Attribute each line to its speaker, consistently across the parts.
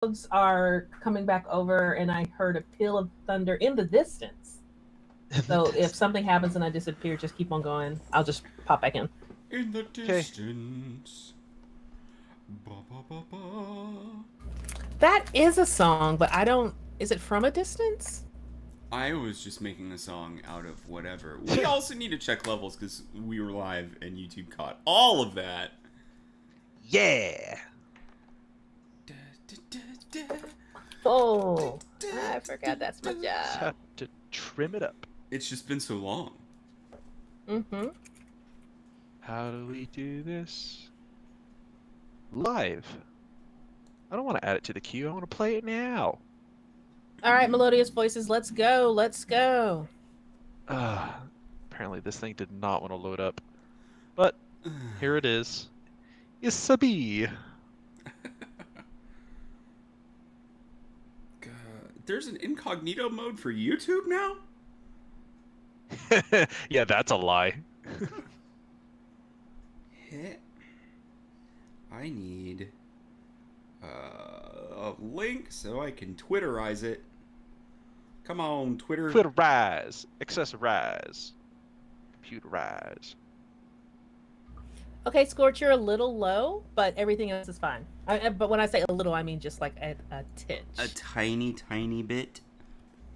Speaker 1: clouds are coming back over, and I heard a peal of thunder in the distance.
Speaker 2: In the
Speaker 1: So if
Speaker 2: distance.
Speaker 1: something happens and I disappear, just keep on going. I'll just pop back in.
Speaker 3: In the
Speaker 2: Okay.
Speaker 3: distance. Ba ba ba ba.
Speaker 1: That is a song, but I don't. Is it from a distance?
Speaker 3: I was just making a song out of whatever. We also need to check levels because we were live and YouTube caught all of that.
Speaker 2: Yeah.
Speaker 3: Da, da, da, da.
Speaker 1: Oh, I forgot that's my
Speaker 2: Just
Speaker 1: job.
Speaker 2: have to trim it up.
Speaker 3: It's just been so long.
Speaker 1: Mm-hmm.
Speaker 2: How do we do this? Live. I don't want to add it to the queue. I want to play it now.
Speaker 1: All right, melodious voices, let's go. Let's go.
Speaker 2: Apparently this thing did not want to load up. But here it is. It's a bee.
Speaker 3: God, there's an incognito mode for YouTube now?
Speaker 2: Yeah, that's a lie.
Speaker 3: Hit. I need a link so I can Twitterize it. Come on, Twitter.
Speaker 2: Twitterize, accessorize, computerize.
Speaker 1: Okay, Scorch, you're a little low, but everything else is fine. But when I say a little, I mean just like a titch.
Speaker 3: A tiny, tiny bit.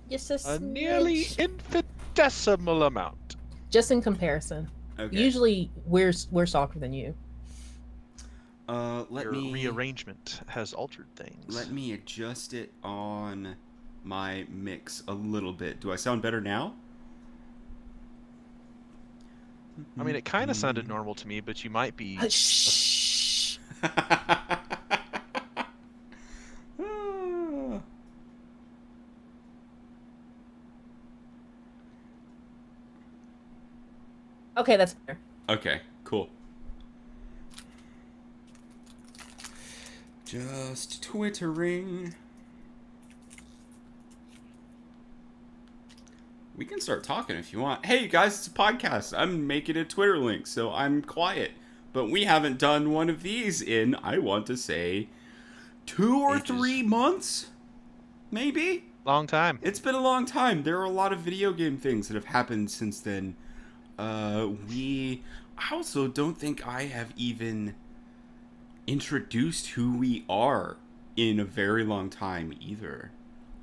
Speaker 1: Just a
Speaker 2: A nearly
Speaker 1: smidge.
Speaker 2: infinitesimal amount.
Speaker 1: Just in comparison.
Speaker 3: Okay.
Speaker 1: Usually we're softer than you.
Speaker 3: Let
Speaker 2: Your
Speaker 3: me
Speaker 2: rearrangement has altered things.
Speaker 3: let me adjust it on my mix a little bit. Do I sound better now?
Speaker 2: I mean, it kind of sounded normal to me, but you might be.
Speaker 1: Shh. Okay, that's better.
Speaker 3: Okay, cool. Just twittering. We can start talking if you want. Hey guys, it's a podcast. I'm making a Twitter link, so I'm quiet. But we haven't done one of these in, I want to say, 2 or
Speaker 2: Ages.
Speaker 3: 3 months? Maybe?
Speaker 2: Long time.
Speaker 3: It's been a long time. There are a lot of video game things that have happened since then. I also don't think I have even introduced who we are in a very long time either.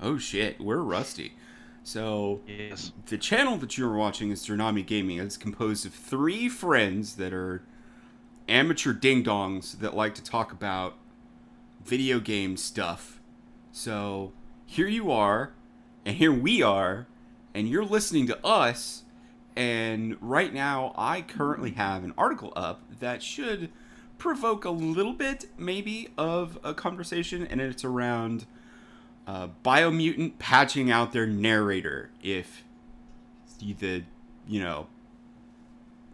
Speaker 3: Oh shit, we're rusty. So,
Speaker 2: Yes.
Speaker 3: the channel that you're watching is Tsunami Gaming. It's composed of 3 friends that are amateur ding-dongs that like to talk about video game stuff. So, here you are, and here we are, and you're listening to us, and right now I currently have an article up that should provoke a little bit, maybe, of a conversation, and it's around Biomutant patching out their narrator if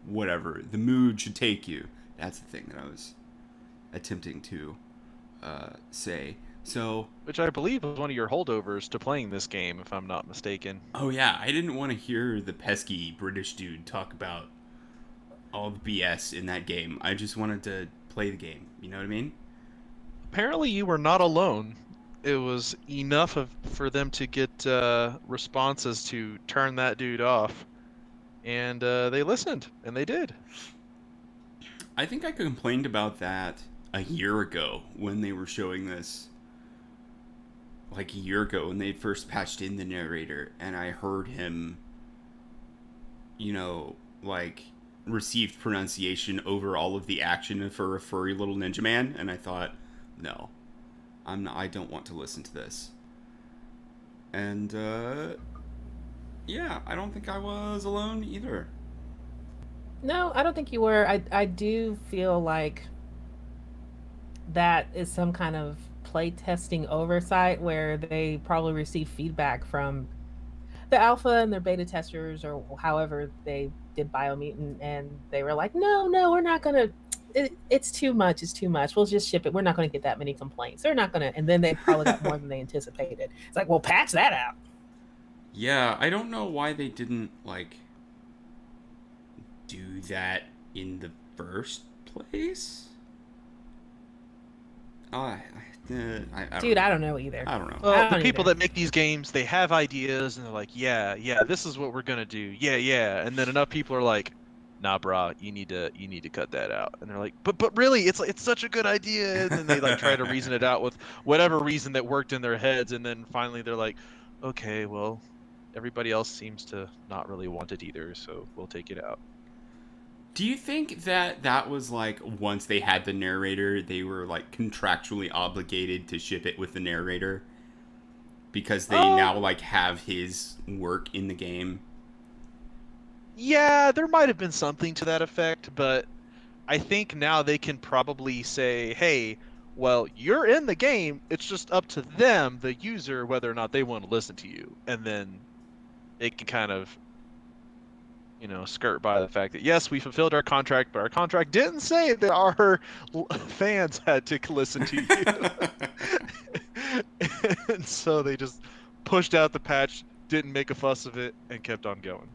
Speaker 3: whatever, the mood should take you. That's the thing that I was attempting to say. So,
Speaker 2: Which I believe was one of your holdovers to playing this game, if I'm not mistaken.
Speaker 3: oh yeah, I didn't want to hear the pesky British dude talk about all the BS in that game. I just wanted to play the game. You know what I mean?
Speaker 2: Apparently, you were not alone. It was enough for them to get responses to turn that dude off, and they listened, and they did.
Speaker 3: I think I complained about that a year ago when they were showing this. Like a year ago when they first patched in the narrator, and I heard him, like, received pronunciation over all of the action for a furry little ninja man, and I thought, no, I don't want to listen to this. And, yeah, I don't think I was alone either.
Speaker 1: No, I don't think you were. I do feel like that is some kind of play testing oversight where they probably receive feedback from the alpha and their beta testers or however they did Biomutant, and they were like, no, we're not gonna. It's too much. It's too much. We'll just ship it. We're not going to get that many complaints. They're not going to. And then they probably got more than they anticipated. It's like, well, patch that out.
Speaker 3: Yeah, I don't know why they didn't, like, do that in the first place. I
Speaker 1: Dude,
Speaker 3: don't
Speaker 1: I
Speaker 3: know.
Speaker 1: don't know either.
Speaker 3: I don't know.
Speaker 1: I
Speaker 2: Well, the
Speaker 1: don't
Speaker 2: people
Speaker 1: either.
Speaker 2: that make these games, they have ideas and they're like, yeah, this is what we're gonna do. Yeah. And then enough people are like, nah, brah, you need to cut that out. And they're like, but really, it's such a good idea. And then they like try to reason it out with whatever reason that worked in their heads. And then finally they're like, okay, well, everybody else seems to not really want it either, so we'll take it out.
Speaker 3: Do you think that that was like once they had the narrator, they were like contractually obligated to ship it with the narrator because they now
Speaker 2: Um,
Speaker 3: like have his work in the game?
Speaker 2: yeah, there might have been something to that effect, but I think now they can probably say, hey, well, you're in the game. It's just up to them, the user, whether or not they want to listen to you. And then they can kind of, skirt by the fact that, yes, we fulfilled our contract, but our contract didn't say that our fans had to listen to you. And so they just pushed out the patch, didn't make a fuss of it, and kept on going.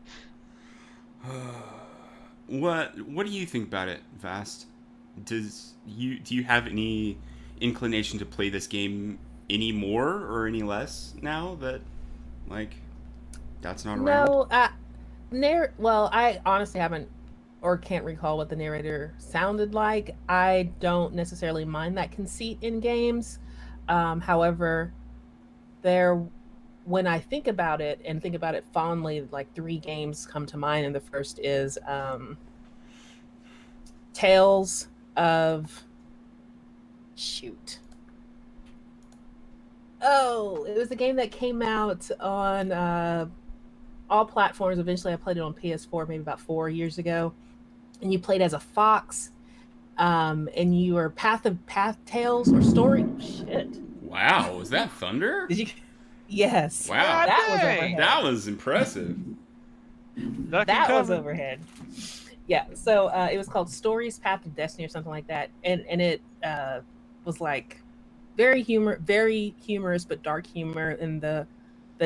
Speaker 3: What do you think about it, Vast? Do you have any inclination to play this game any more or any less now that like that's not around?
Speaker 1: No, well, I honestly haven't or can't recall what the narrator sounded like. I don't necessarily mind that conceit in games. However, there when I think about it and think about it fondly, like three games come to mind, and the first is Tales of shoot. Oh, it was a game that came out on all platforms. Eventually, I played it on PS4 maybe about 4 years ago, and you played as a fox, and you were path tales or story. Shit,
Speaker 3: Wow, was that Thunder?
Speaker 1: did you? Yes,
Speaker 3: Wow,
Speaker 2: God
Speaker 1: that was
Speaker 2: dang!
Speaker 1: overhead.
Speaker 3: that was impressive.
Speaker 2: Duck and
Speaker 1: That was
Speaker 2: cover.
Speaker 1: overhead. Yeah, so it was called Stories Path to Destiny or something like that, and it was like very humorous but dark humor, and the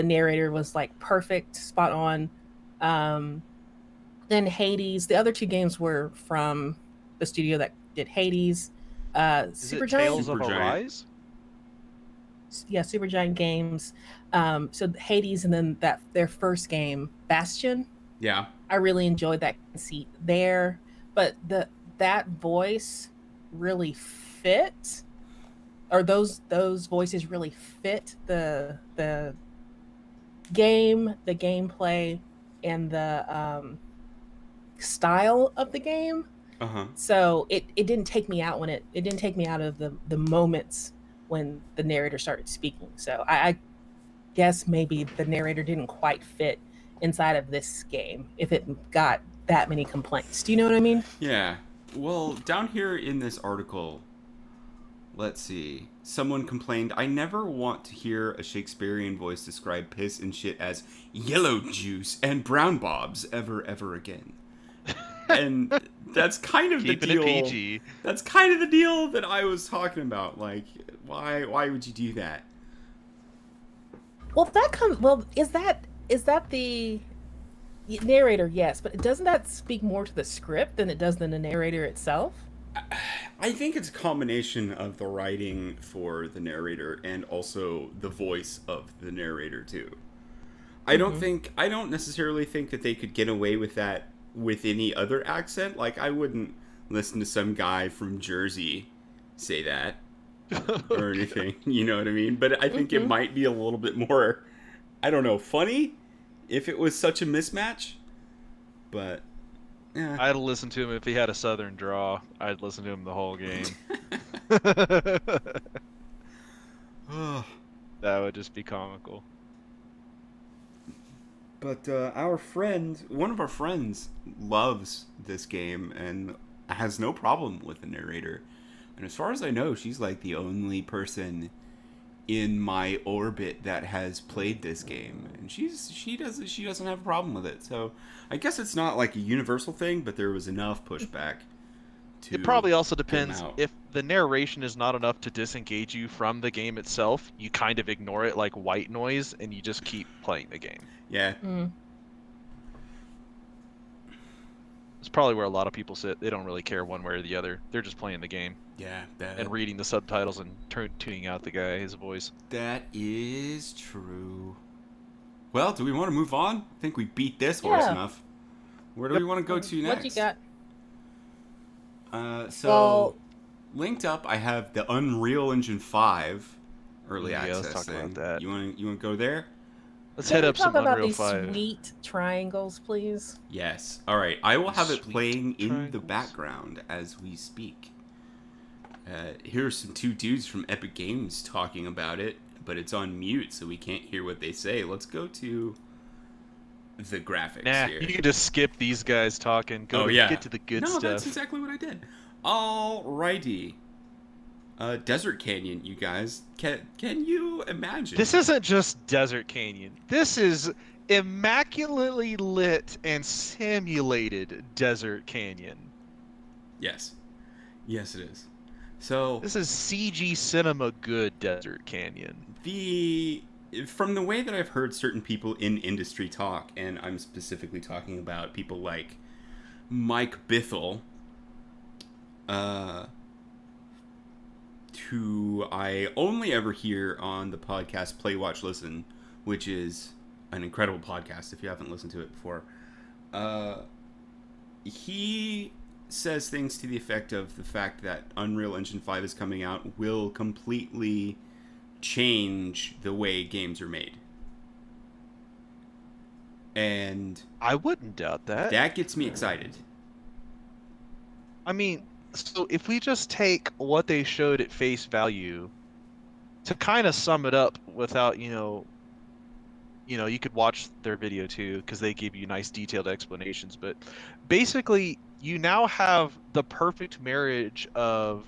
Speaker 1: narrator was like perfect, spot on. Um, then Hades. The other two games were from the studio that did Hades.
Speaker 2: Is it
Speaker 1: Supergiant,
Speaker 2: Tales of
Speaker 3: Supergiant.
Speaker 2: Arise?
Speaker 1: yeah, Supergiant Games. So Hades, and then that their first game, Bastion.
Speaker 3: Yeah.
Speaker 1: I really enjoyed that conceit there, but that voice really fit, or those voices really fit the game, the gameplay, and the style of the game.
Speaker 3: Uh-huh.
Speaker 1: So it didn't take me out it didn't take me out of the moments when the narrator started speaking. So I guess maybe the narrator didn't quite fit inside of this game if it got that many complaints. Do you know what I mean?
Speaker 3: Yeah. Well, down here in this article, let's see. Someone complained, I never want to hear a Shakespearean voice describe piss and shit as yellow juice and brown bobs ever again. And that's kind of
Speaker 2: Keeping
Speaker 3: the
Speaker 2: it
Speaker 3: deal.
Speaker 2: PG.
Speaker 3: That's kind of the deal that I was talking about. Like, why would you do that?
Speaker 1: Well, is that the narrator? Yes, but doesn't that speak more to the script than it does than the narrator itself?
Speaker 3: I think it's a combination of the writing for the narrator and also the voice of the narrator too.
Speaker 1: Mm-hmm.
Speaker 3: I don't necessarily think that they could get away with that with any other accent. Like I wouldn't listen to some guy from Jersey say that or anything, you know what I mean? But I think it
Speaker 1: Mm-hmm.
Speaker 3: might be a little bit more, I don't know, funny if it was such a mismatch. But yeah.
Speaker 2: I'd listen to him if he had a southern draw. I'd listen to him the whole game. That would just be comical.
Speaker 3: But one of our friends, loves this game and has no problem with the narrator. And as far as I know, she's like the only person in my orbit that has played this game, and she doesn't have a problem with it. So I guess it's not like a universal thing, but there was enough pushback
Speaker 2: It
Speaker 3: to
Speaker 2: probably also
Speaker 3: get them
Speaker 2: depends
Speaker 3: out.
Speaker 2: if the narration is not enough to disengage you from the game itself, you kind of ignore it like white noise and you just keep playing the game.
Speaker 3: Yeah,
Speaker 1: Mm.
Speaker 2: It's probably where a lot of people sit. They don't really care one way or the other. They're just playing the game.
Speaker 3: Yeah,
Speaker 2: and reading the subtitles and tuning out his voice.
Speaker 3: that is true. Well, do we want to move on? I think we beat this horse
Speaker 1: Yeah.
Speaker 3: enough. Where do
Speaker 2: Yep.
Speaker 3: we want to go to
Speaker 1: What you
Speaker 3: next?
Speaker 1: got?
Speaker 3: So,
Speaker 1: Well,
Speaker 3: linked up, I have the Unreal Engine 5 early
Speaker 2: Yeah, let's
Speaker 3: access
Speaker 2: talk
Speaker 3: thing.
Speaker 2: about that.
Speaker 3: You want to go there?
Speaker 2: Let's
Speaker 1: can
Speaker 2: hit
Speaker 1: we
Speaker 2: up
Speaker 1: talk
Speaker 2: some
Speaker 1: about
Speaker 2: Unreal
Speaker 1: these
Speaker 2: 5.
Speaker 1: sweet triangles, please?
Speaker 3: Yes. All right. I will have it
Speaker 2: Sweet
Speaker 3: playing in the
Speaker 2: triangles.
Speaker 3: background as we speak. Here's some two dudes from Epic Games talking about it, but it's on mute, so we can't hear what they say. Let's go to the graphics
Speaker 2: Nah,
Speaker 3: here.
Speaker 2: you can just skip these guys talking. Get to the good
Speaker 3: no,
Speaker 2: stuff.
Speaker 3: that's exactly what I did. Alrighty. Desert Canyon, you guys. Can you imagine?
Speaker 2: This isn't just Desert Canyon. This is immaculately lit and simulated Desert Canyon.
Speaker 3: Yes. Yes, it is. So
Speaker 2: This is CG cinema good Desert Canyon.
Speaker 3: From the way that I've heard certain people in industry talk, and I'm specifically talking about people like Mike Bithell, who I only ever hear on the podcast Play, Watch, Listen, which is an incredible podcast if you haven't listened to it before. He says things to the effect of the fact that Unreal Engine 5 is coming out will completely change the way games are made. And
Speaker 2: I wouldn't doubt that.
Speaker 3: that gets me excited.
Speaker 2: I mean, so if we just take what they showed at face value, to kind of sum it up without, you could watch their video too, because they give you nice detailed explanations, but basically you now have the perfect marriage of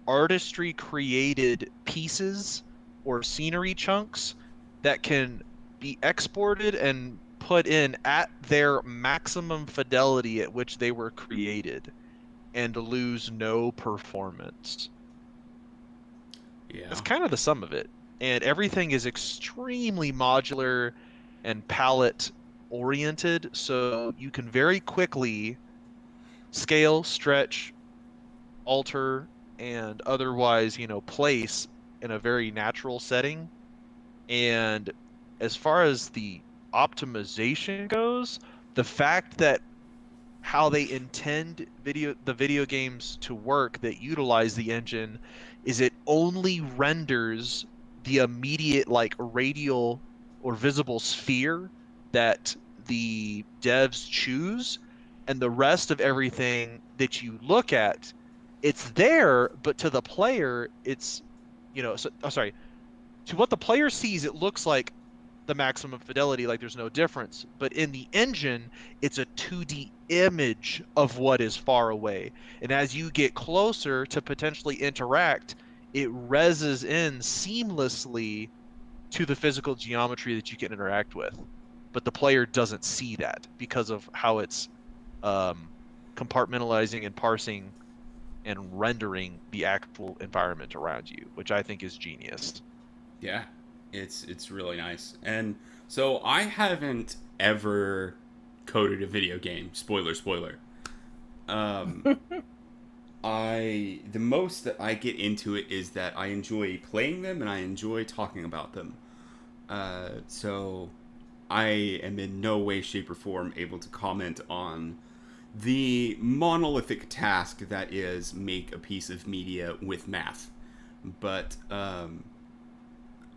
Speaker 2: artistry created pieces or scenery chunks that can be exported and put in at their maximum fidelity at which they were created and lose no performance.
Speaker 3: Yeah.
Speaker 2: That's kind of the sum of it. And everything is extremely modular and palette oriented, so you can very quickly scale, stretch, alter, and otherwise, place in a very natural setting. And as far as the optimization goes, the fact that how they intend the video games to work that utilize the engine is it only renders the immediate radial or visible sphere that the devs choose, and the rest of everything that you look at, it's there, but to the player it's to what the player sees it looks like the maximum fidelity, like there's no difference, but in the engine it's a 2D image of what is far away, and as you get closer to potentially interact, it reses in seamlessly to the physical geometry that you can interact with, but the player doesn't see that because of how it's compartmentalizing and parsing and rendering the actual environment around you, which I think is genius.
Speaker 3: Yeah, it's really nice. And so I haven't ever coded a video game. Spoiler. The most that I get into it is that I enjoy playing them and I enjoy talking about them. So I am in no way, shape, or form able to comment on the monolithic task that is make a piece of media with math. But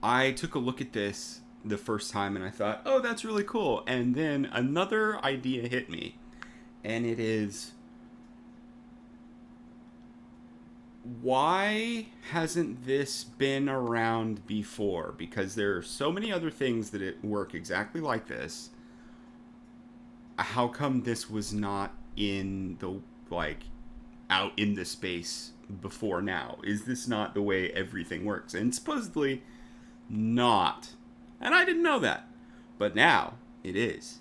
Speaker 3: I took a look at this the first time and I thought, oh, that's really cool. And then another idea hit me. And it is, why hasn't this been around before? Because there are so many other things that work exactly like this. How come this was not in the, out in the space before now? Is this not the way everything works? And supposedly not. And I didn't know that. But now it is.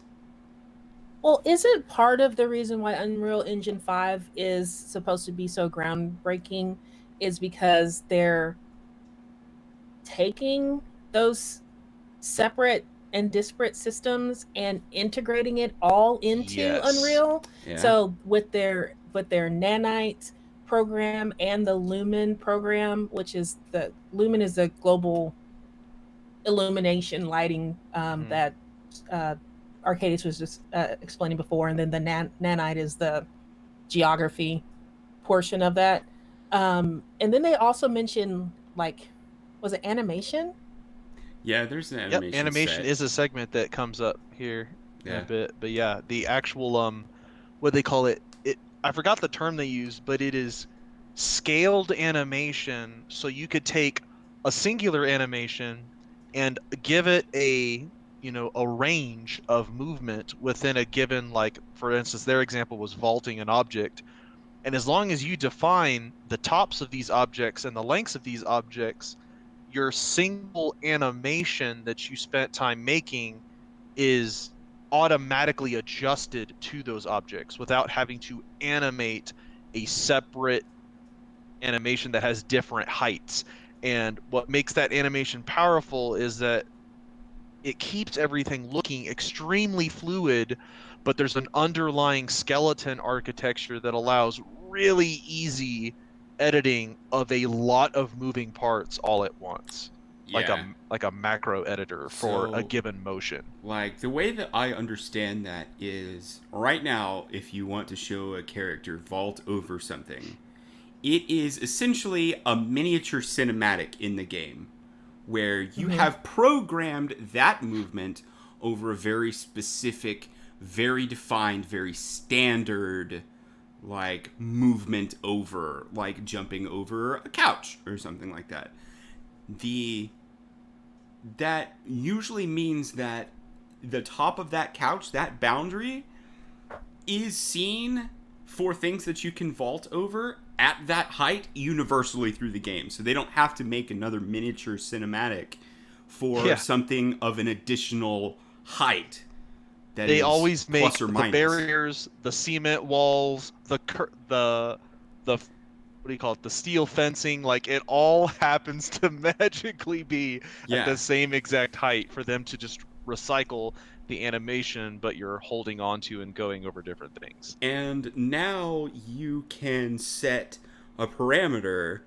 Speaker 1: Well, isn't part of the reason why Unreal Engine 5 is supposed to be so groundbreaking is because they're taking those separate and disparate systems and integrating it all into
Speaker 2: Yes.
Speaker 1: Unreal?
Speaker 3: Yeah.
Speaker 1: So with their nanite, program and the Lumen program, which is the Lumen is a global illumination lighting that Arcadius was just explaining before, and then the nanite is the geography portion of that. And then they also mentioned, like, was it animation?
Speaker 3: Yeah, there's an
Speaker 2: Yep,
Speaker 3: animation
Speaker 2: animation
Speaker 3: set.
Speaker 2: is a segment that comes up here in a
Speaker 3: Yeah.
Speaker 2: bit. But yeah, the actual what they call it, I forgot the term they use, but it is scaled animation. So you could take a singular animation and give it a, you know, a range of movement within a given, like, for instance, their example was vaulting an object. And as long as you define the tops of these objects and the lengths of these objects, your single animation that you spent time making is automatically adjusted to those objects without having to animate a separate animation that has different heights. And what makes that animation powerful is that it keeps everything looking extremely fluid, but there's an underlying skeleton architecture that allows really easy editing of a lot of moving parts all at once,
Speaker 3: Yeah.
Speaker 2: like a macro editor for a
Speaker 3: So,
Speaker 2: given motion.
Speaker 3: like, the way that I understand that is right now, if you want to show a character vault over something, it is essentially a miniature cinematic in the game where you have programmed that movement over a very specific, very defined, very standard, like, movement over, like jumping over a couch or something like that. The That usually means that the top of that couch, that boundary, is seen for things that you can vault over at that height universally through the game. So they don't have to make another miniature cinematic for
Speaker 2: Yeah.
Speaker 3: something of an additional height that
Speaker 2: They
Speaker 3: is
Speaker 2: always make
Speaker 3: plus or
Speaker 2: the
Speaker 3: minus.
Speaker 2: barriers, the cement walls, the what do you call it? The steel fencing, like it all happens to magically be at
Speaker 3: Yeah.
Speaker 2: the same exact height for them to just recycle the animation, but you're holding on to and going over different things.
Speaker 3: And now you can set a parameter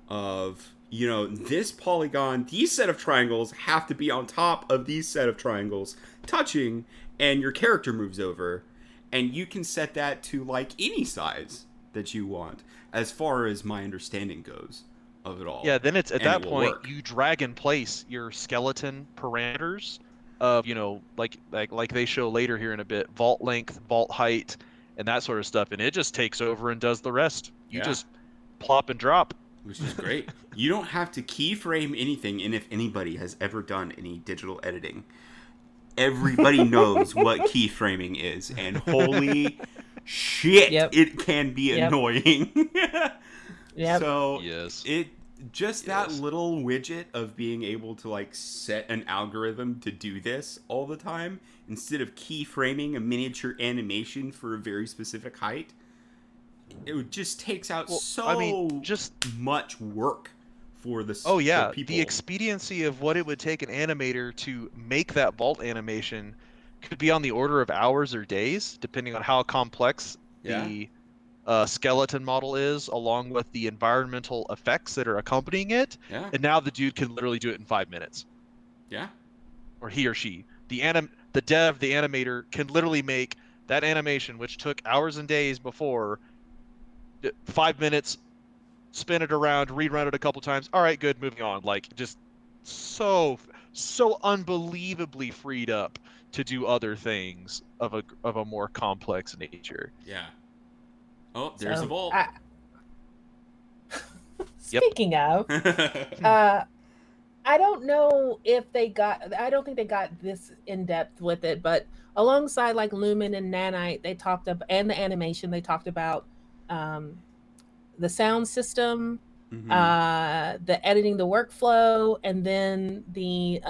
Speaker 3: of, you know, this polygon, these set of triangles have to be on top of these set of triangles touching, and your character moves over. And you can set that to, like, any size that you want, as far as my understanding goes of it all.
Speaker 2: Yeah, then it's at
Speaker 3: And
Speaker 2: that
Speaker 3: it will
Speaker 2: point
Speaker 3: work.
Speaker 2: you drag and place your skeleton parameters of, you know, like they show later here in a bit, vault length, vault height, and that sort of stuff, and it just takes over and does the rest. You
Speaker 3: Yeah.
Speaker 2: just plop and drop.
Speaker 3: Which is great. You don't have to keyframe anything, and if anybody has ever done any digital editing, everybody knows what keyframing is, and holy shit,
Speaker 1: Yep.
Speaker 3: it can be
Speaker 1: Yep.
Speaker 3: annoying.
Speaker 1: Yep.
Speaker 3: So
Speaker 2: Yes.
Speaker 3: it just that
Speaker 2: Yes.
Speaker 3: little widget of being able to, like, set an algorithm to do this all the time instead of keyframing a miniature animation for a very specific height, it just takes out
Speaker 2: Well,
Speaker 3: so
Speaker 2: I mean, just
Speaker 3: much work for the
Speaker 2: oh yeah,
Speaker 3: for people.
Speaker 2: the expediency of what it would take an animator to make that vault animation could be on the order of hours or days, depending on how complex
Speaker 3: Yeah.
Speaker 2: the skeleton model is, along with the environmental effects that are accompanying it.
Speaker 3: Yeah.
Speaker 2: And now the dude can literally do it in 5 minutes,
Speaker 3: Yeah.
Speaker 2: or he or she. The dev, the animator, can literally make that animation, which took hours and days before, 5 minutes, spin it around, rerun it a couple times. All right, good, moving on. Like, just so unbelievably freed up to do other things of a more complex nature.
Speaker 3: Yeah. Oh, there's
Speaker 1: So,
Speaker 3: a vault.
Speaker 2: Yep.
Speaker 1: Speaking of, I don't know if I don't think they got this in depth with it, but alongside like Lumen and Nanite, they talked about, and the animation, they talked about the sound system, the editing, the workflow, and then the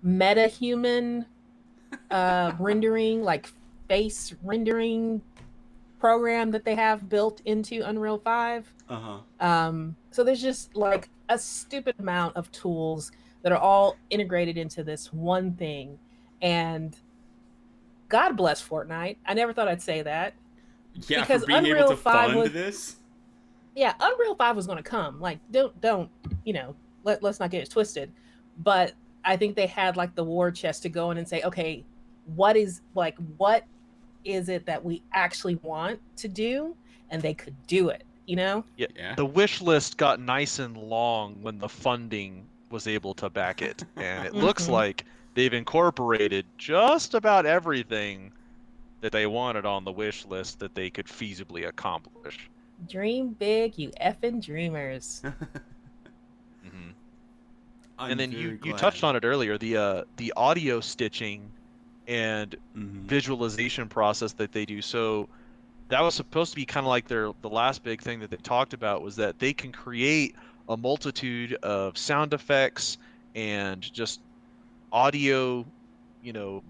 Speaker 1: meta human rendering, like face rendering program that they have built into Unreal 5. So there's just like a stupid amount of tools that are all integrated into this one thing. And God bless Fortnite. I never thought I'd say that
Speaker 3: Yeah, for
Speaker 1: because
Speaker 3: being able
Speaker 1: Unreal
Speaker 3: to
Speaker 1: 5
Speaker 3: fund
Speaker 1: was
Speaker 3: this.
Speaker 1: yeah, Unreal 5 was going to come. Like don't, let's not get it twisted. But I think they had like the war chest to go in and say, "Okay, what is it that we actually want to do?" And they could do it, you know?
Speaker 2: Yeah,
Speaker 3: Yeah.
Speaker 2: the wish list got nice and long when the funding was able to back it, and it looks
Speaker 1: Mhm.
Speaker 2: like they've incorporated just about everything that they wanted on the wish list that they could feasibly accomplish.
Speaker 1: Dream big, you effing dreamers.
Speaker 2: Hmm.
Speaker 3: I'm
Speaker 2: And then
Speaker 3: very
Speaker 2: you
Speaker 3: glad.
Speaker 2: touched on it earlier, the audio stitching and
Speaker 3: Mm-hmm.
Speaker 2: visualization process that they do. So that was supposed to be kind of like the last big thing that they talked about was that they can create a multitude of sound effects and just audio,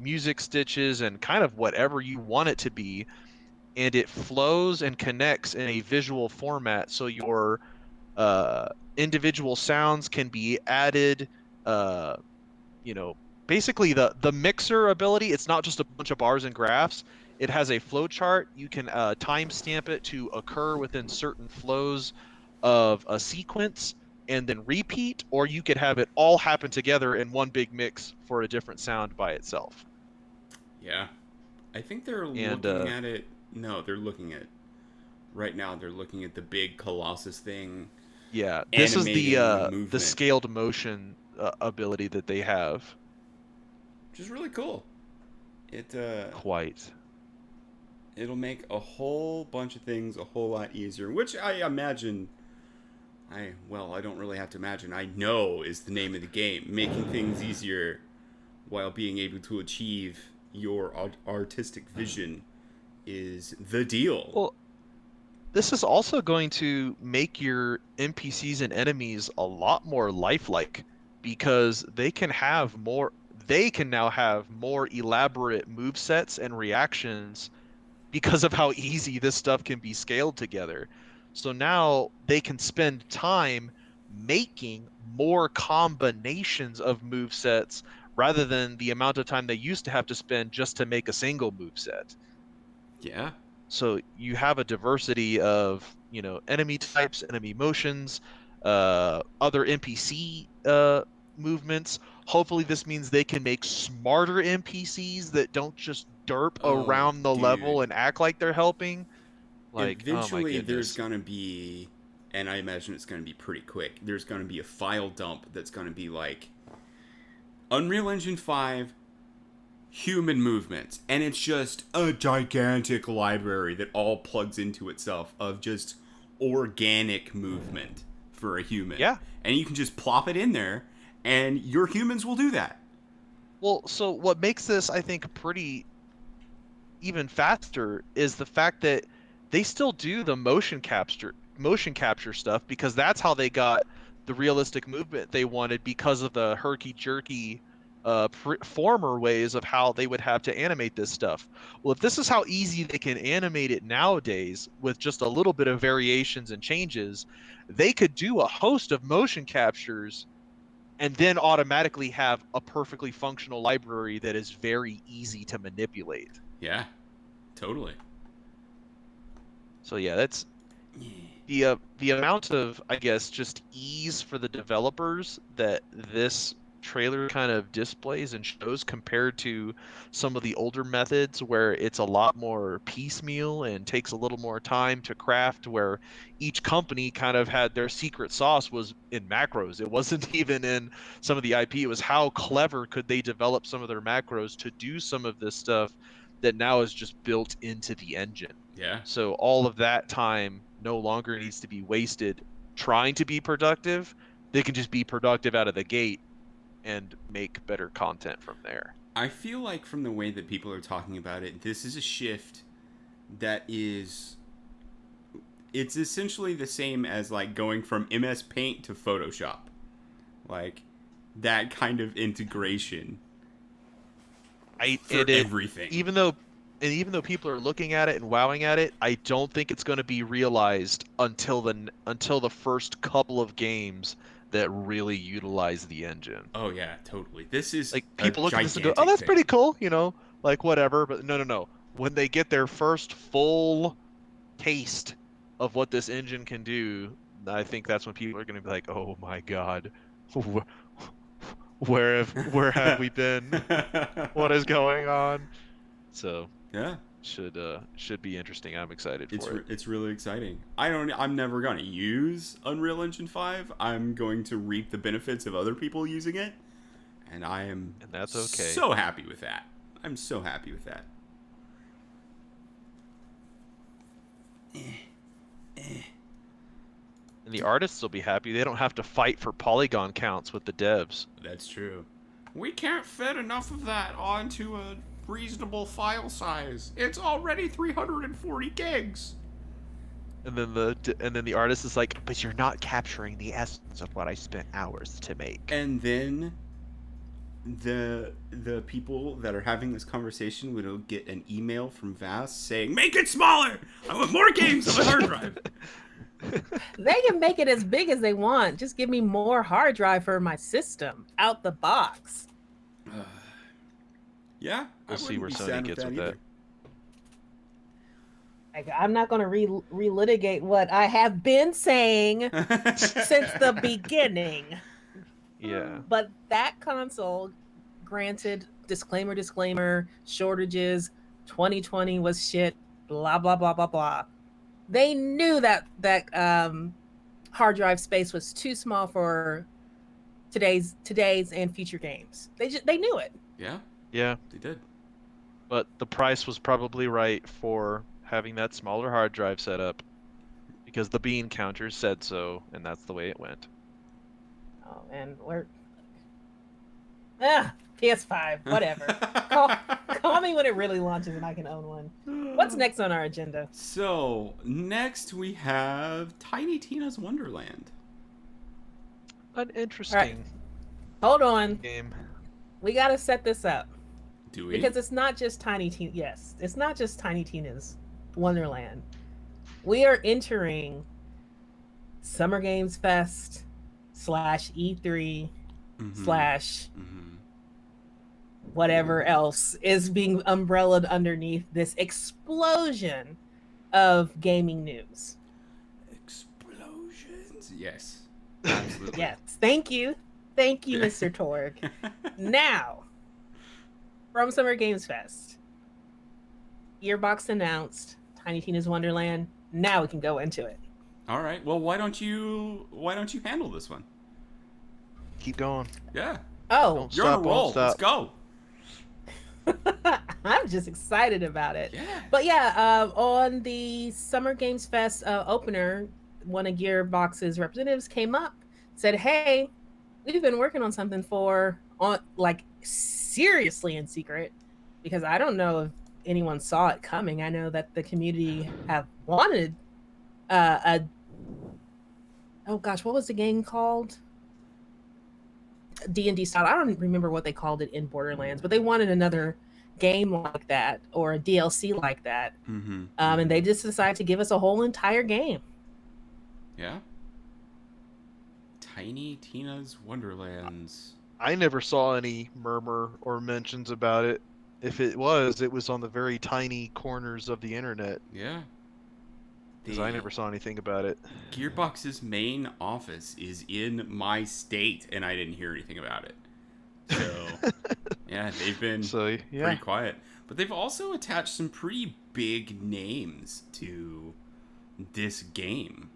Speaker 2: music stitches and kind of whatever you want it to be, and it flows and connects in a visual format so your uh, individual sounds can be added. Uh, you know, Basically the mixer ability, it's not just a bunch of bars and graphs. It has a flow chart. You can timestamp it to occur within certain flows of a sequence and then repeat, or you could have it all happen together in one big mix for a different sound by itself.
Speaker 3: Yeah. I think they're
Speaker 2: And
Speaker 3: looking at it. No, they're looking at right now. They're looking at the big Colossus thing,
Speaker 2: yeah, this is
Speaker 3: animating the
Speaker 2: the
Speaker 3: movement,
Speaker 2: scaled motion ability that they have.
Speaker 3: which is really cool. It
Speaker 2: Quite.
Speaker 3: it'll make a whole bunch of things a whole lot easier, which I imagine. I don't really have to imagine. I know is the name of the game, making things easier while being able to achieve your artistic vision is the deal.
Speaker 2: Well, this is also going to make your NPCs and enemies a lot more lifelike because they can now have more elaborate move sets and reactions because of how easy this stuff can be scaled together. So now they can spend time making more combinations of move sets rather than the amount of time they used to have to spend just to make a single move set.
Speaker 3: Yeah.
Speaker 2: So you have a diversity of, enemy types, enemy motions, other NPC movements. Hopefully this means they can make smarter NPCs that don't just derp
Speaker 3: Oh,
Speaker 2: around the level
Speaker 3: dude.
Speaker 2: and act like they're helping. Like, oh my
Speaker 3: Eventually, there's
Speaker 2: goodness.
Speaker 3: gonna be, and I imagine it's gonna be pretty quick. There's gonna be a file dump that's gonna be like Unreal Engine 5 human movements, and it's just a gigantic library that all plugs into itself of just organic movement for a human,
Speaker 2: Yeah.
Speaker 3: and you can just plop it in there, and your humans will do that.
Speaker 2: Well, so what makes this, I think, pretty even faster is the fact that they still do the motion capture stuff because that's how they got the realistic movement they wanted because of the herky jerky former ways of how they would have to animate this stuff. Well, if this is how easy they can animate it nowadays with just a little bit of variations and changes, they could do a host of motion captures and then automatically have a perfectly functional library that is very easy to manipulate.
Speaker 3: Yeah, totally.
Speaker 2: So yeah, that's the amount of, I guess, just ease for the developers that this trailer kind of displays and shows compared to some of the older methods where it's a lot more piecemeal and takes a little more time to craft, where each company kind of had their secret sauce was in macros. It wasn't even in some of the IP. It was how clever could they develop some of their macros to do some of this stuff that now is just built into the engine.
Speaker 3: Yeah.
Speaker 2: So all of that time no longer needs to be wasted trying to be productive. They can just be productive out of the gate and make better content from there.
Speaker 3: I feel like from the way that people are talking about it, this is a shift that is it's essentially the same as like going from MS Paint to Photoshop. Like that kind of integration for everything.
Speaker 2: Even though people are looking at it and wowing at it, I don't think it's going to be realized until the first couple of games that really utilize the engine.
Speaker 3: Oh yeah, totally. This is
Speaker 2: Like
Speaker 3: a
Speaker 2: people look at this and go,
Speaker 3: gigantic
Speaker 2: "Oh, that's
Speaker 3: thing.
Speaker 2: pretty cool," like whatever. But no. When they get their first full taste of what this engine can do, I think that's when people are going to be like, "Oh my God, where have we been? What is going on?" So
Speaker 3: Yeah,
Speaker 2: should be interesting. I'm excited for it.
Speaker 3: it's really exciting. I'm never gonna use Unreal Engine 5. I'm going to reap the benefits of other people using it, and I am
Speaker 2: And that's okay.
Speaker 3: so happy with that. I'm so happy with that.
Speaker 2: And the artists will be happy. They don't have to fight for polygon counts with the devs.
Speaker 3: That's true. We can't fit enough of that onto a reasonable file size. It's already 340 gigs.
Speaker 2: And then the artist is like, "But you're not capturing the essence of what I spent hours to make."
Speaker 3: And then the people that are having this conversation will get an email from Vast saying, "Make it smaller! I want more games on my hard drive."
Speaker 1: They can make it as big as they want. Just give me more hard drive for my system out the box.
Speaker 3: Yeah,
Speaker 2: We'll see where Sony gets with that.
Speaker 1: Like, I'm not going to relitigate what I have been saying since the beginning.
Speaker 2: Yeah.
Speaker 1: But that console, granted, disclaimer, shortages, 2020 was shit, blah, blah, blah, blah, blah. They knew that hard drive space was too small for today's and future games. They knew it.
Speaker 3: Yeah,
Speaker 2: Yeah.
Speaker 3: they did.
Speaker 2: But the price was probably right for having that smaller hard drive set up because the bean counter said so, and that's the way it went.
Speaker 1: Oh, and we're PS5, whatever. Call me when it really launches and I can own one. What's next on our agenda?
Speaker 3: So, next we have Tiny Tina's Wonderland.
Speaker 2: An interesting
Speaker 1: Hold on.
Speaker 2: game.
Speaker 1: We got to set this up.
Speaker 3: Do we?
Speaker 1: Because it's not just Tiny Tina. Yes, it's not just Tiny Tina's Wonderland. We are entering Summer Games Fest / E3 / whatever else is being umbrellaed underneath this explosion of gaming news.
Speaker 3: Explosions. Yes. Absolutely.
Speaker 1: Yes. Thank you, Mr. Torg. Now, from Summer Games Fest, Gearbox announced Tiny Tina's Wonderland. Now we can go into it.
Speaker 3: All right. Well, why don't you handle this one?
Speaker 2: Keep going.
Speaker 3: Yeah.
Speaker 1: Oh,
Speaker 2: Don't
Speaker 3: You're on a
Speaker 2: stop,
Speaker 3: roll.
Speaker 2: won't stop.
Speaker 3: Let's go.
Speaker 1: I'm just excited about it.
Speaker 3: Yeah.
Speaker 1: But yeah, on the Summer Games Fest opener, one of Gearbox's representatives came up, said, "Hey, we've been working on something seriously in secret, because I don't know if anyone saw it coming. I know that the community have wanted oh gosh, what was the game called? D&D style. I don't remember what they called it in Borderlands, but they wanted another game like that or a DLC like that. And they just decided to give us a whole entire game.
Speaker 3: Yeah. Tiny Tina's Wonderlands.
Speaker 2: I never saw any murmur or mentions about it. If it was on the very tiny corners of the internet.
Speaker 3: Yeah.
Speaker 2: Because I never saw anything about it.
Speaker 3: Gearbox's main office is in my state, and I didn't hear anything about it. So, yeah, they've been pretty quiet. But they've also attached some pretty big names to this game.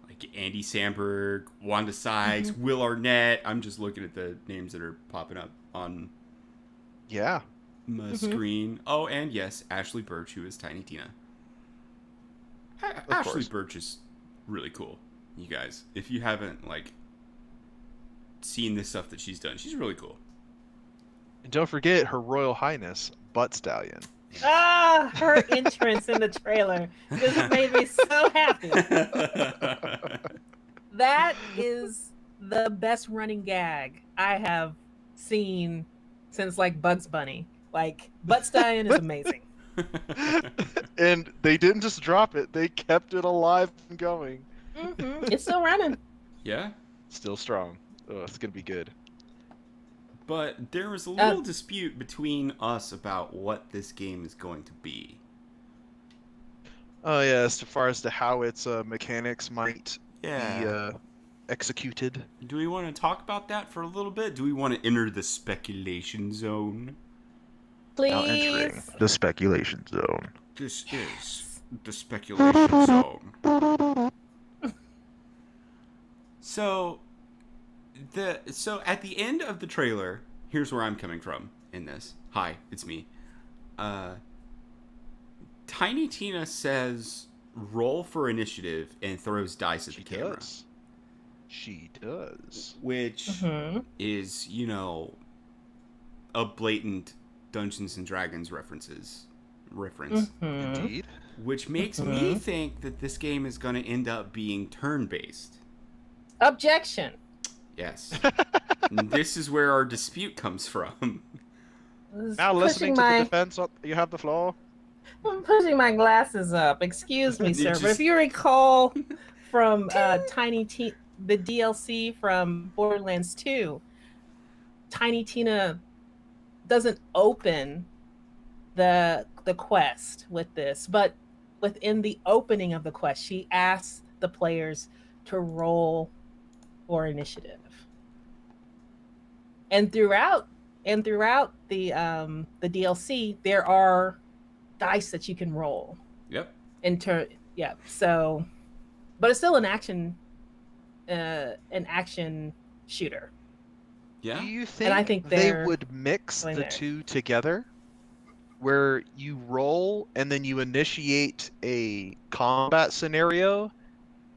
Speaker 3: Like Andy Samberg, Wanda Sykes, Will Arnett. I'm just looking at the names that are popping up on my screen. Oh, and yes, Ashley Birch, who is Tiny Tina. Ashley Birch is really cool, you guys. If you haven't seen this stuff that she's done, she's really cool.
Speaker 2: And don't forget Her Royal Highness, Butt Stallion.
Speaker 1: Her entrance in the trailer just made me so happy. That is the best running gag I have seen since Bugs Bunny. Butt Stallion is amazing.
Speaker 2: And they didn't just drop it, they kept it alive and going.
Speaker 1: It's still running.
Speaker 3: Yeah.
Speaker 2: Still strong. Oh, it's gonna be good.
Speaker 3: But there was a little dispute between us about what this game is going to be.
Speaker 2: Oh yeah, as far as to how its mechanics might be executed.
Speaker 3: Do we want to talk about that for a little bit? Do we want to enter the speculation zone?
Speaker 2: Now entering
Speaker 1: Please.
Speaker 2: the speculation zone.
Speaker 3: This is the speculation zone. So at the end of the trailer, here's where I'm coming from in this. Hi, it's me. Tiny Tina says roll for initiative and throws dice at the camera.
Speaker 2: She does.
Speaker 3: Which is, you know, a blatant Dungeons and Dragons reference.
Speaker 2: Indeed.
Speaker 3: Which makes me think that this game is going to end up being turn-based.
Speaker 1: Objection.
Speaker 3: Yes. This is where our dispute comes from.
Speaker 2: Now listening to the defense, you have the floor.
Speaker 1: I'm pushing my glasses up. Excuse me, sir.
Speaker 3: Just...
Speaker 1: But if you recall from Tiny Tina, the DLC from Borderlands 2, Tiny Tina doesn't open the quest with this, but within the opening of the quest, she asks the players to roll for initiative. And throughout the DLC, there are dice that you can roll.
Speaker 3: Yep.
Speaker 1: So, but it's still an action shooter.
Speaker 3: Yeah.
Speaker 2: Do you think,
Speaker 1: and I think
Speaker 2: they would mix the
Speaker 1: there.
Speaker 2: two together, where you roll and then you initiate a combat scenario,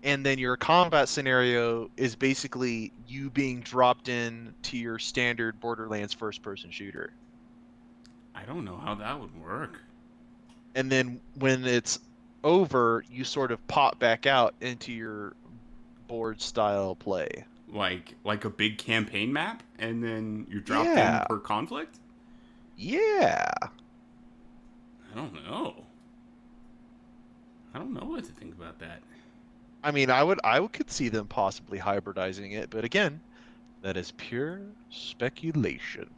Speaker 2: and then your combat scenario is basically you being dropped in to your standard Borderlands first-person shooter?
Speaker 3: I don't know how that would work.
Speaker 2: And then when it's over, you sort of pop back out into your board-style play.
Speaker 3: Like a big campaign map, and then you're dropped in per conflict?
Speaker 2: Yeah.
Speaker 3: I don't know. I don't know what to think about that.
Speaker 2: I mean, I could see them possibly hybridizing it, but again, that is pure speculation.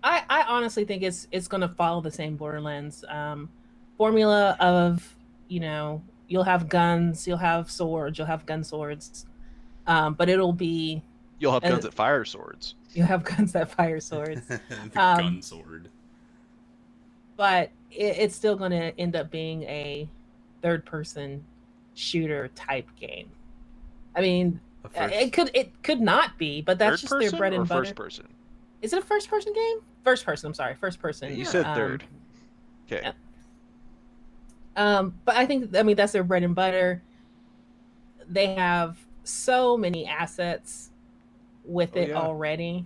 Speaker 1: I honestly think it's going to follow the same Borderlands formula of, you know, you'll have guns, you'll have swords, you'll have gun swords, but it'll be...
Speaker 2: You'll have guns that fire swords.
Speaker 1: You'll have guns that fire swords.
Speaker 3: The gun sword.
Speaker 1: But it's still going to end up being a third-person shooter type game. I mean, it could not be, but that's just their bread and butter.
Speaker 2: First person?
Speaker 1: Is it a first-person game? First person. I'm sorry, first person.
Speaker 2: You said third. Okay.
Speaker 1: Yeah. But I mean that's their bread and butter. They have so many assets with it already.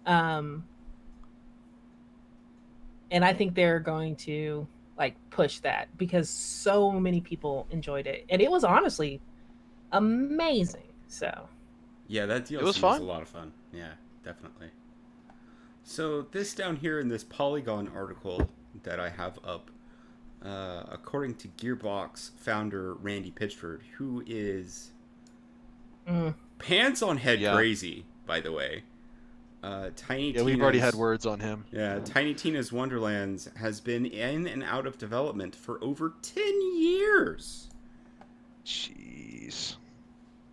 Speaker 1: And I think they're going to push that because so many people enjoyed it, and it was honestly amazing. So
Speaker 3: yeah, that DLC was a lot of fun. Yeah, definitely. So this down here in this Polygon article that I have up, according to Gearbox founder Randy Pitchford, who is pants on head crazy, by the way.
Speaker 2: We've already had words on him.
Speaker 3: Yeah, Tiny Tina's Wonderlands has been in and out of development for over 10 years.
Speaker 2: Jeez.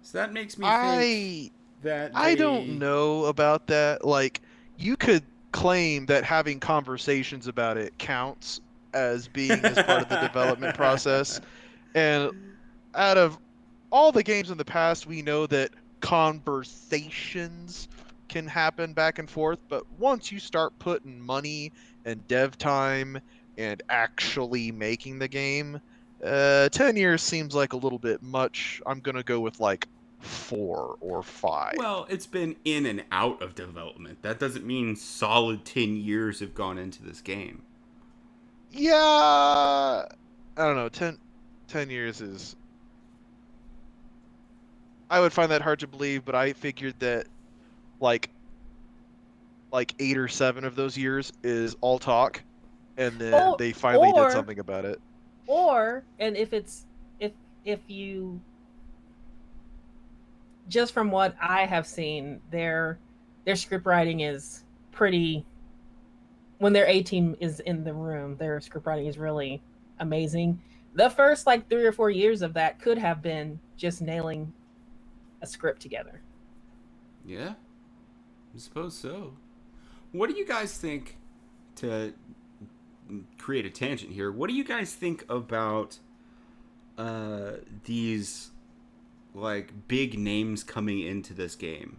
Speaker 3: So that makes me think
Speaker 2: I don't know about that. Like, you could claim that having conversations about it counts as being as part of the development process. And out of all the games in the past, we know that conversations can happen back and forth, but once you start putting money and dev time and actually making the game, 10 years seems like a little bit much. I'm gonna go with 4 or 5.
Speaker 3: Well, it's been in and out of development. That doesn't mean solid 10 years have gone into this game.
Speaker 2: Yeah, I don't know. 10 years is... I would find that hard to believe, but I figured that like 8 or 7 of those years is all talk, and then they finally did something about it.
Speaker 1: Or, and if just from what I have seen, their script writing is pretty. When their A team is in the room, their script writing is really amazing. The first like 3 or 4 years of that could have been just nailing a script together.
Speaker 3: Yeah, I suppose so. What do you guys think, to create a tangent here, what do you guys think about these like big names coming into this game?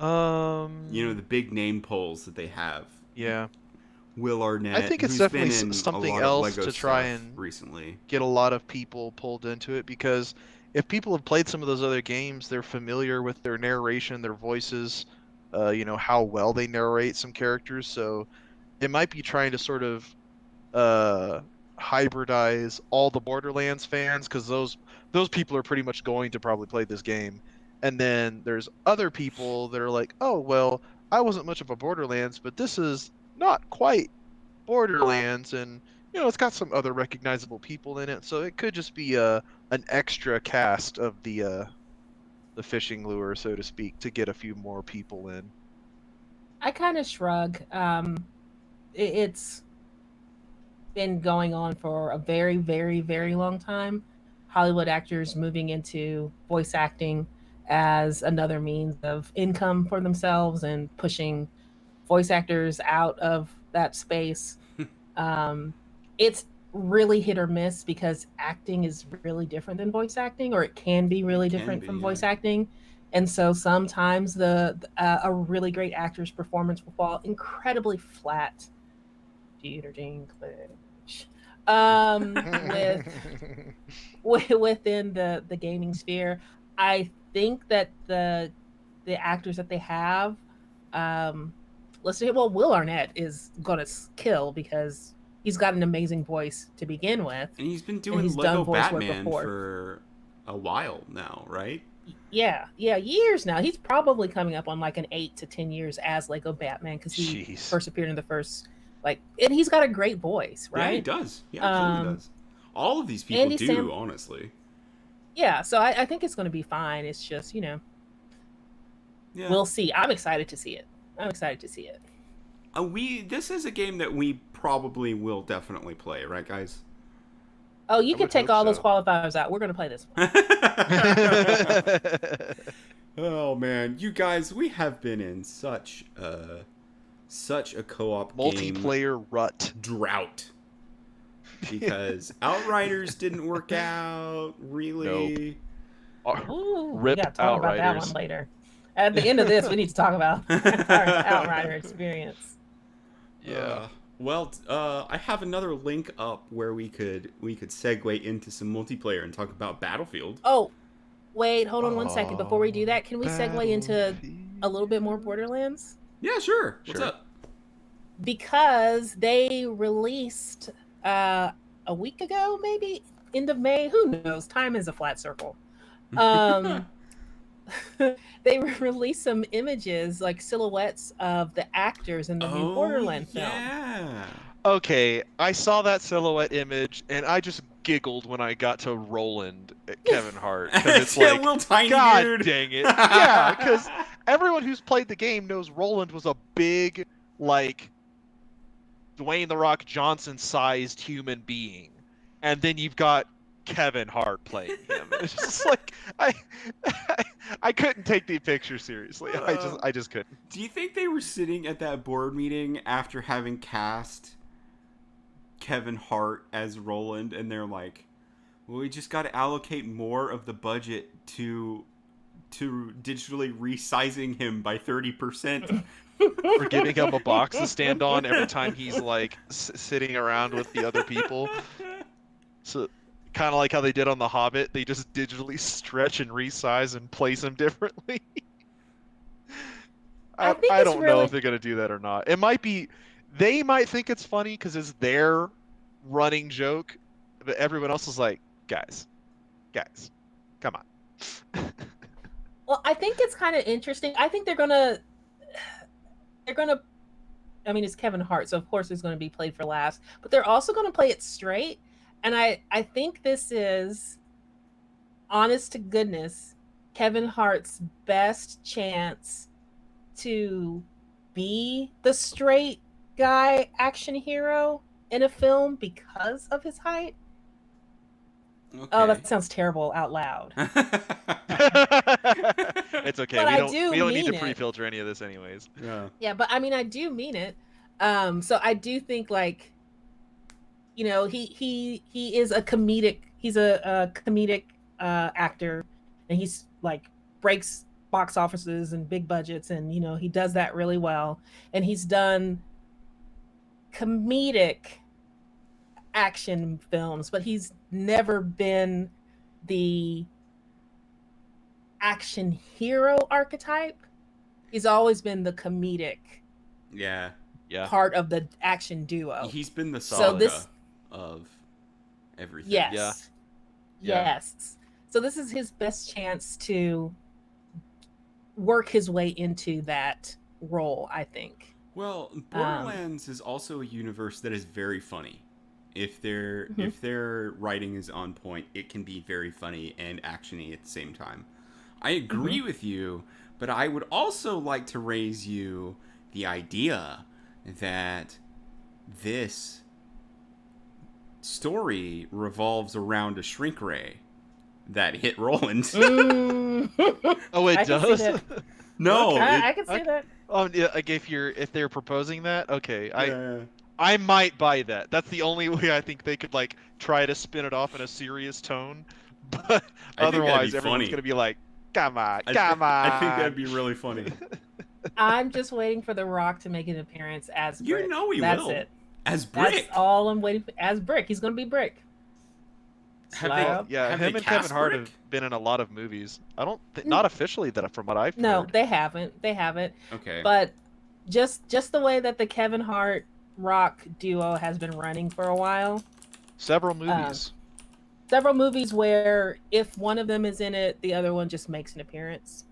Speaker 3: You know, the big name polls that they have.
Speaker 2: Yeah.
Speaker 3: Will
Speaker 2: I
Speaker 3: Arnett,
Speaker 2: think it's
Speaker 3: who's been
Speaker 2: definitely
Speaker 3: in a
Speaker 2: something
Speaker 3: lot of
Speaker 2: else
Speaker 3: Lego
Speaker 2: to try
Speaker 3: stuff
Speaker 2: and
Speaker 3: recently.
Speaker 2: get a lot of people pulled into it, because if people have played some of those other games, they're familiar with their narration, their voices, how well they narrate some characters. So it might be trying to sort of uh, hybridize all the Borderlands fans, because those people are pretty much going to probably play this game. And then there's other people that are like, oh well, I wasn't much of a Borderlands, but this is not quite Borderlands, and it's got some other recognizable people in it, so it could just be an extra cast of the fishing lure, so to speak, to get a few more people in.
Speaker 1: I kind of shrug. It's been going on for a very, very, very long time. Hollywood actors moving into voice acting as another means of income for themselves and pushing voice actors out of that space. Um, it's really hit or miss because acting is really different than voice acting, or it can be
Speaker 3: It
Speaker 1: really
Speaker 3: can
Speaker 1: different
Speaker 3: be,
Speaker 1: from
Speaker 3: yeah.
Speaker 1: voice acting. And so sometimes a really great actor's performance will fall incredibly flat. Jeter Dinklage. With within the gaming sphere, I think that the actors that they have, um, let's say, well, Will Arnett is gonna kill because he's got an amazing voice to begin with,
Speaker 3: And he's been
Speaker 1: and
Speaker 3: doing
Speaker 1: he's done
Speaker 3: Lego
Speaker 1: voice work
Speaker 3: Batman
Speaker 1: before.
Speaker 3: for a while now, right?
Speaker 1: Yeah, yeah, years now. He's probably coming up on like an 8 to 10 years as Lego Batman because he
Speaker 2: Jeez.
Speaker 1: first appeared in the first and he's got a great voice,
Speaker 3: Yeah, he
Speaker 1: right?
Speaker 3: does. He absolutely
Speaker 1: Um,
Speaker 3: does. All of these people
Speaker 1: Andy
Speaker 3: do,
Speaker 1: Sam,
Speaker 3: honestly.
Speaker 1: yeah. So I think it's going to be fine. It's just
Speaker 3: Yeah.
Speaker 1: we'll see. I'm excited to see it. I'm excited to see it.
Speaker 3: This is a game that we probably will definitely play, right, guys?
Speaker 1: Oh, you
Speaker 2: I
Speaker 1: can
Speaker 2: would
Speaker 1: take
Speaker 2: hope
Speaker 1: all those
Speaker 2: so.
Speaker 1: qualifiers out. We're going to play this one.
Speaker 3: Oh man, you guys, we have been in such a co-op game
Speaker 2: Multiplayer rut.
Speaker 3: drought because Outriders didn't work out
Speaker 2: Nope.
Speaker 3: really.
Speaker 1: Ooh, we
Speaker 2: Rip
Speaker 1: got to talk about that one
Speaker 2: Outriders.
Speaker 1: later. At the end of this, we need to talk about our Outrider experience.
Speaker 2: Yeah.
Speaker 3: I have another link up where we could segue into some multiplayer and talk about Battlefield.
Speaker 1: Oh, wait, hold on 1 second. Before we do that, can we segue into a little bit more Borderlands?
Speaker 3: Yeah, sure. What's
Speaker 2: Sure.
Speaker 3: up?
Speaker 1: Because they released a week ago, maybe end of May. Who knows? Time is a flat circle. They released some images, like silhouettes of the actors in the new Borderland film.
Speaker 3: Yeah.
Speaker 2: Okay, I saw that silhouette image and I just giggled when I got to Roland Kevin Hart, because it's
Speaker 3: yeah,
Speaker 2: like,
Speaker 3: little tiny
Speaker 2: God
Speaker 3: dude.
Speaker 2: dang it. Yeah, because everyone who's played the game knows Roland was a big, like, Dwayne the Rock Johnson sized human being, and then you've got Kevin Hart playing him. It's just like I couldn't take the picture seriously. I just couldn't.
Speaker 3: Do you think they were sitting at that board meeting after having cast Kevin Hart as Roland, and they're like, well, we just got to allocate more of the budget to digitally resizing him by 30%.
Speaker 2: For giving him a box to stand on every time he's like sitting around with the other people. So kind of like how they did on The Hobbit, they just digitally stretch and resize and place him differently.
Speaker 1: I think
Speaker 2: I
Speaker 1: it's
Speaker 2: don't know
Speaker 1: really-
Speaker 2: if they're gonna do that or not. It might be, they might think it's funny because it's their running joke, but everyone else is like, guys, come on.
Speaker 1: Well, I think it's kind of interesting. I think they're gonna. I mean, it's Kevin Hart, so of course it's going to be played for laughs. But they're also going to play it straight, and I think this is honest to goodness, Kevin Hart's best chance to be the straight guy action hero in a film because of his height.
Speaker 3: Okay.
Speaker 1: Oh, that sounds terrible out loud.
Speaker 2: It's okay.
Speaker 1: But
Speaker 2: we
Speaker 1: I
Speaker 2: don't
Speaker 1: do
Speaker 2: we don't need to
Speaker 1: mean it.
Speaker 2: pre-filter any of this anyways.
Speaker 3: Yeah.
Speaker 1: Yeah, but I mean, I do mean it. So I do think, like, you know, he is a comedic. He's a comedic actor, and he's like breaks box offices and big budgets, and you know he does that really well. And he's done comedic action films, but he's never been the action hero archetype. He's always been the comedic
Speaker 3: Yeah.
Speaker 2: Yeah.
Speaker 1: part of the action duo.
Speaker 3: He's been the
Speaker 1: So
Speaker 3: saga
Speaker 1: this-
Speaker 3: of everything.
Speaker 1: Yes.
Speaker 2: Yeah.
Speaker 1: Yes. So this is his best chance to work his way into that role, I think.
Speaker 3: Well, Borderlands is also a universe that is very funny. If their writing is on point, it can be very funny and actiony at the same time. I agree with you, but I would also like to raise you the idea that this story revolves around a shrink ray that hit Roland.
Speaker 2: Oh, it
Speaker 1: I can see
Speaker 2: does.
Speaker 1: that.
Speaker 3: No,
Speaker 1: I can see that.
Speaker 2: Yeah, like if they're proposing that, okay,
Speaker 3: yeah.
Speaker 2: I might buy that. That's the only way I think they could like try to spin it off in a serious tone. But otherwise, everyone's
Speaker 3: funny.
Speaker 2: gonna be like, "Come on,
Speaker 3: I
Speaker 2: come on."
Speaker 3: I think that'd be really funny.
Speaker 1: I'm just waiting for The Rock to make an appearance as Brick.
Speaker 3: You know he
Speaker 1: That's
Speaker 3: will.
Speaker 1: it.
Speaker 3: As Brick.
Speaker 1: That's all I'm waiting for. As Brick. He's going to be Brick.
Speaker 3: Have
Speaker 1: Slide
Speaker 3: they-
Speaker 1: up.
Speaker 2: Yeah,
Speaker 3: Have
Speaker 2: him
Speaker 3: they
Speaker 2: and Kevin
Speaker 3: cast
Speaker 2: Hart
Speaker 3: Brick?
Speaker 2: have been in a lot of movies. I don't not officially that from what I've
Speaker 1: No,
Speaker 2: heard.
Speaker 1: they haven't. They haven't.
Speaker 3: Okay.
Speaker 1: But just the way that the Kevin Hart Rock duo has been running for a while.
Speaker 2: Several movies.
Speaker 1: Several movies where if one of them is in it, the other one just makes an appearance.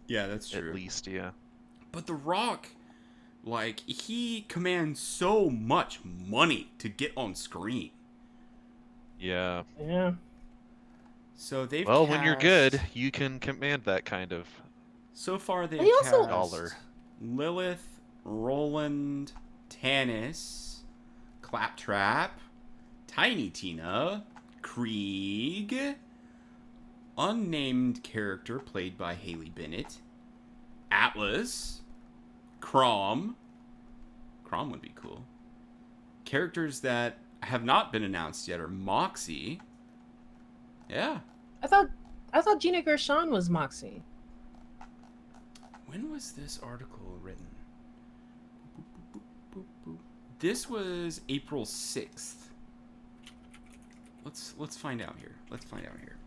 Speaker 3: Yeah, that's true.
Speaker 2: At least, yeah.
Speaker 3: But The Rock, like, he commands so much money to get on screen.
Speaker 2: Yeah.
Speaker 1: Yeah.
Speaker 3: So they've
Speaker 2: Well, when you're good,
Speaker 3: cast-
Speaker 2: you can command that kind of
Speaker 3: So far they've
Speaker 1: He also-
Speaker 3: cast
Speaker 2: dollar.
Speaker 3: Lilith, Roland, Tannis, Claptrap, Tiny Tina, Krieg, unnamed character played by Haley Bennett, Atlas, Crom. Crom would be cool. Characters that have not been announced yet are Moxie. Yeah.
Speaker 1: I thought Gina Gershon was Moxie.
Speaker 3: When was this article written? This was April 6th. Let's find out here. Let's find out here.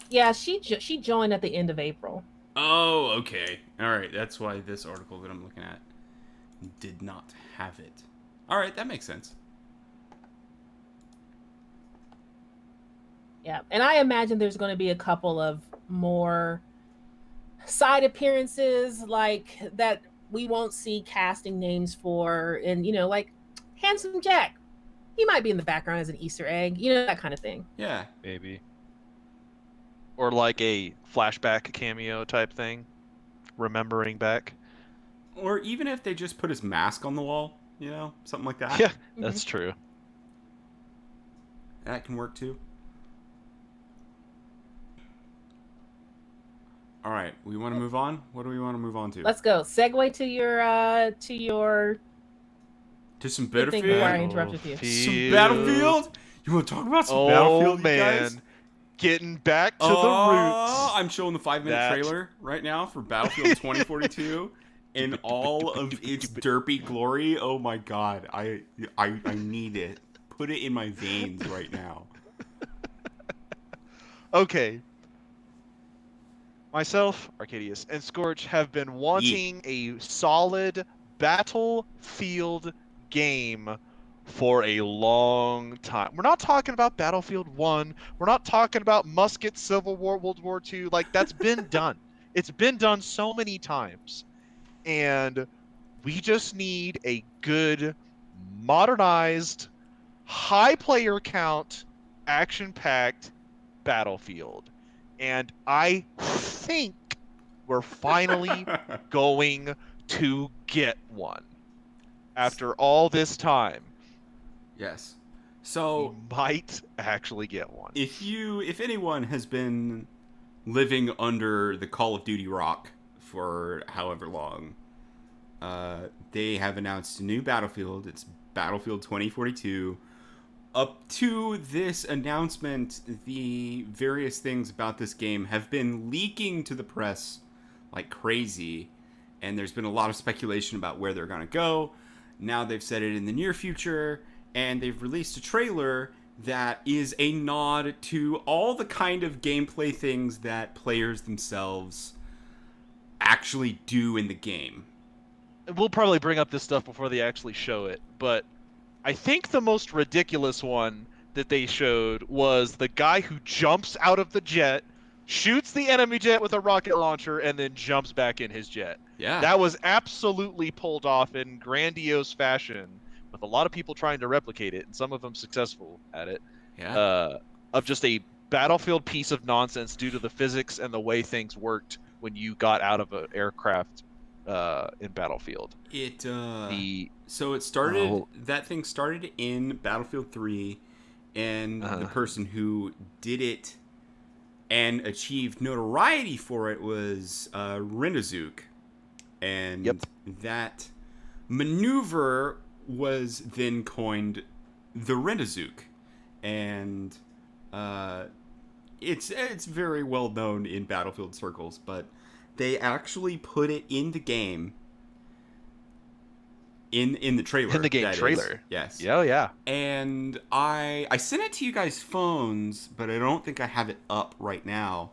Speaker 1: Yeah, she joined at the end of April.
Speaker 3: Oh, okay. All right, that's why this article that I'm looking at did not have it. All right, that makes sense.
Speaker 1: Yeah, and I imagine there's going to be a couple of more side appearances like that we won't see casting names for, and you know, like Handsome Jack. He might be in the background as an Easter egg, you know, that kind of thing.
Speaker 3: Yeah.
Speaker 2: maybe. Or like a flashback cameo type thing. Remembering back.
Speaker 3: Or even if they just put his mask on the wall, you know, something like that.
Speaker 2: Yeah, that's true.
Speaker 3: That can work too. All right, we want to move on. What do we want to move on to?
Speaker 1: Let's go. Segue to your
Speaker 3: To some
Speaker 1: Good thing before I
Speaker 3: Battlefield.
Speaker 1: interrupted you.
Speaker 3: Some Battlefield. You want to talk about some
Speaker 2: Oh
Speaker 3: Battlefield, you
Speaker 2: man,
Speaker 3: guys?
Speaker 2: getting back to
Speaker 3: Oh,
Speaker 2: the roots.
Speaker 3: I'm showing the 5-minute
Speaker 2: That-
Speaker 3: trailer right now for Battlefield 2042 in all of its derpy glory. Oh my god, I need it. Put it in my veins right now.
Speaker 2: Okay. Myself, Arcadius, and Scorch have been wanting a solid Battlefield game for a long time. We're not talking about Battlefield 1. We're not talking about Musket, Civil War, World War II. Like, that's been done. It's been done so many times. And we just need a good, modernized high player count, action-packed Battlefield. And I think we're finally going to get one. After all this time,
Speaker 3: Yes.
Speaker 2: we
Speaker 3: So
Speaker 2: might actually get one.
Speaker 3: if anyone has been living under the Call of Duty rock for however long, they have announced a new Battlefield. It's Battlefield 2042. Up to this announcement, the various things about this game have been leaking to the press like crazy, and there's been a lot of speculation about where they're going to go. Now they've said it in the near future, and they've released a trailer that is a nod to all the kind of gameplay things that players themselves actually do in the game.
Speaker 2: We'll probably bring up this stuff before they actually show it, but I think the most ridiculous one that they showed was the guy who jumps out of the jet, shoots the enemy jet with a rocket launcher, and then jumps back in his jet.
Speaker 3: Yeah.
Speaker 2: That was absolutely pulled off in grandiose fashion, with a lot of people trying to replicate it, and some of them successful at it.
Speaker 3: Yeah.
Speaker 2: Of just a Battlefield piece of nonsense due to the physics and the way things worked when you got out of an aircraft in Battlefield.
Speaker 3: So it started. That thing started in Battlefield 3, and the person who did it and achieved notoriety for it was Renezuke, and that maneuver was then coined the Renezuke, and it's very well known in Battlefield circles, but they actually put it in the game. In the trailer.
Speaker 2: In the game trailer.
Speaker 3: Is. Yes.
Speaker 2: Yeah.
Speaker 3: And I sent it to you guys' phones, but I don't think I have it up right now,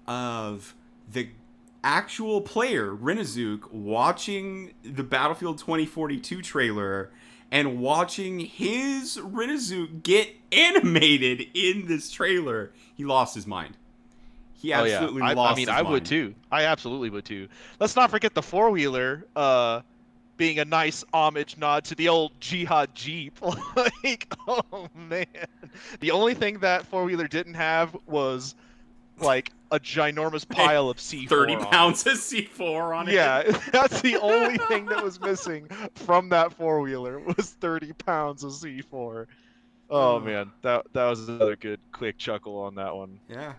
Speaker 3: of the actual player, Renezuke, watching the Battlefield 2042 trailer and watching his Renezuke get animated in this trailer. He lost his mind. He absolutely lost his mind.
Speaker 2: I would too. I absolutely would too. Let's not forget the four-wheeler, being a nice homage nod to the old Jihad Jeep. Like, oh man. The only thing that four-wheeler didn't have was like a ginormous pile of C4.
Speaker 3: 30 pounds of C4 on it.
Speaker 2: Yeah, that's the only thing that was missing from that four-wheeler was 30 pounds of C4. Oh man, that was another good quick chuckle on that one.
Speaker 3: Yeah.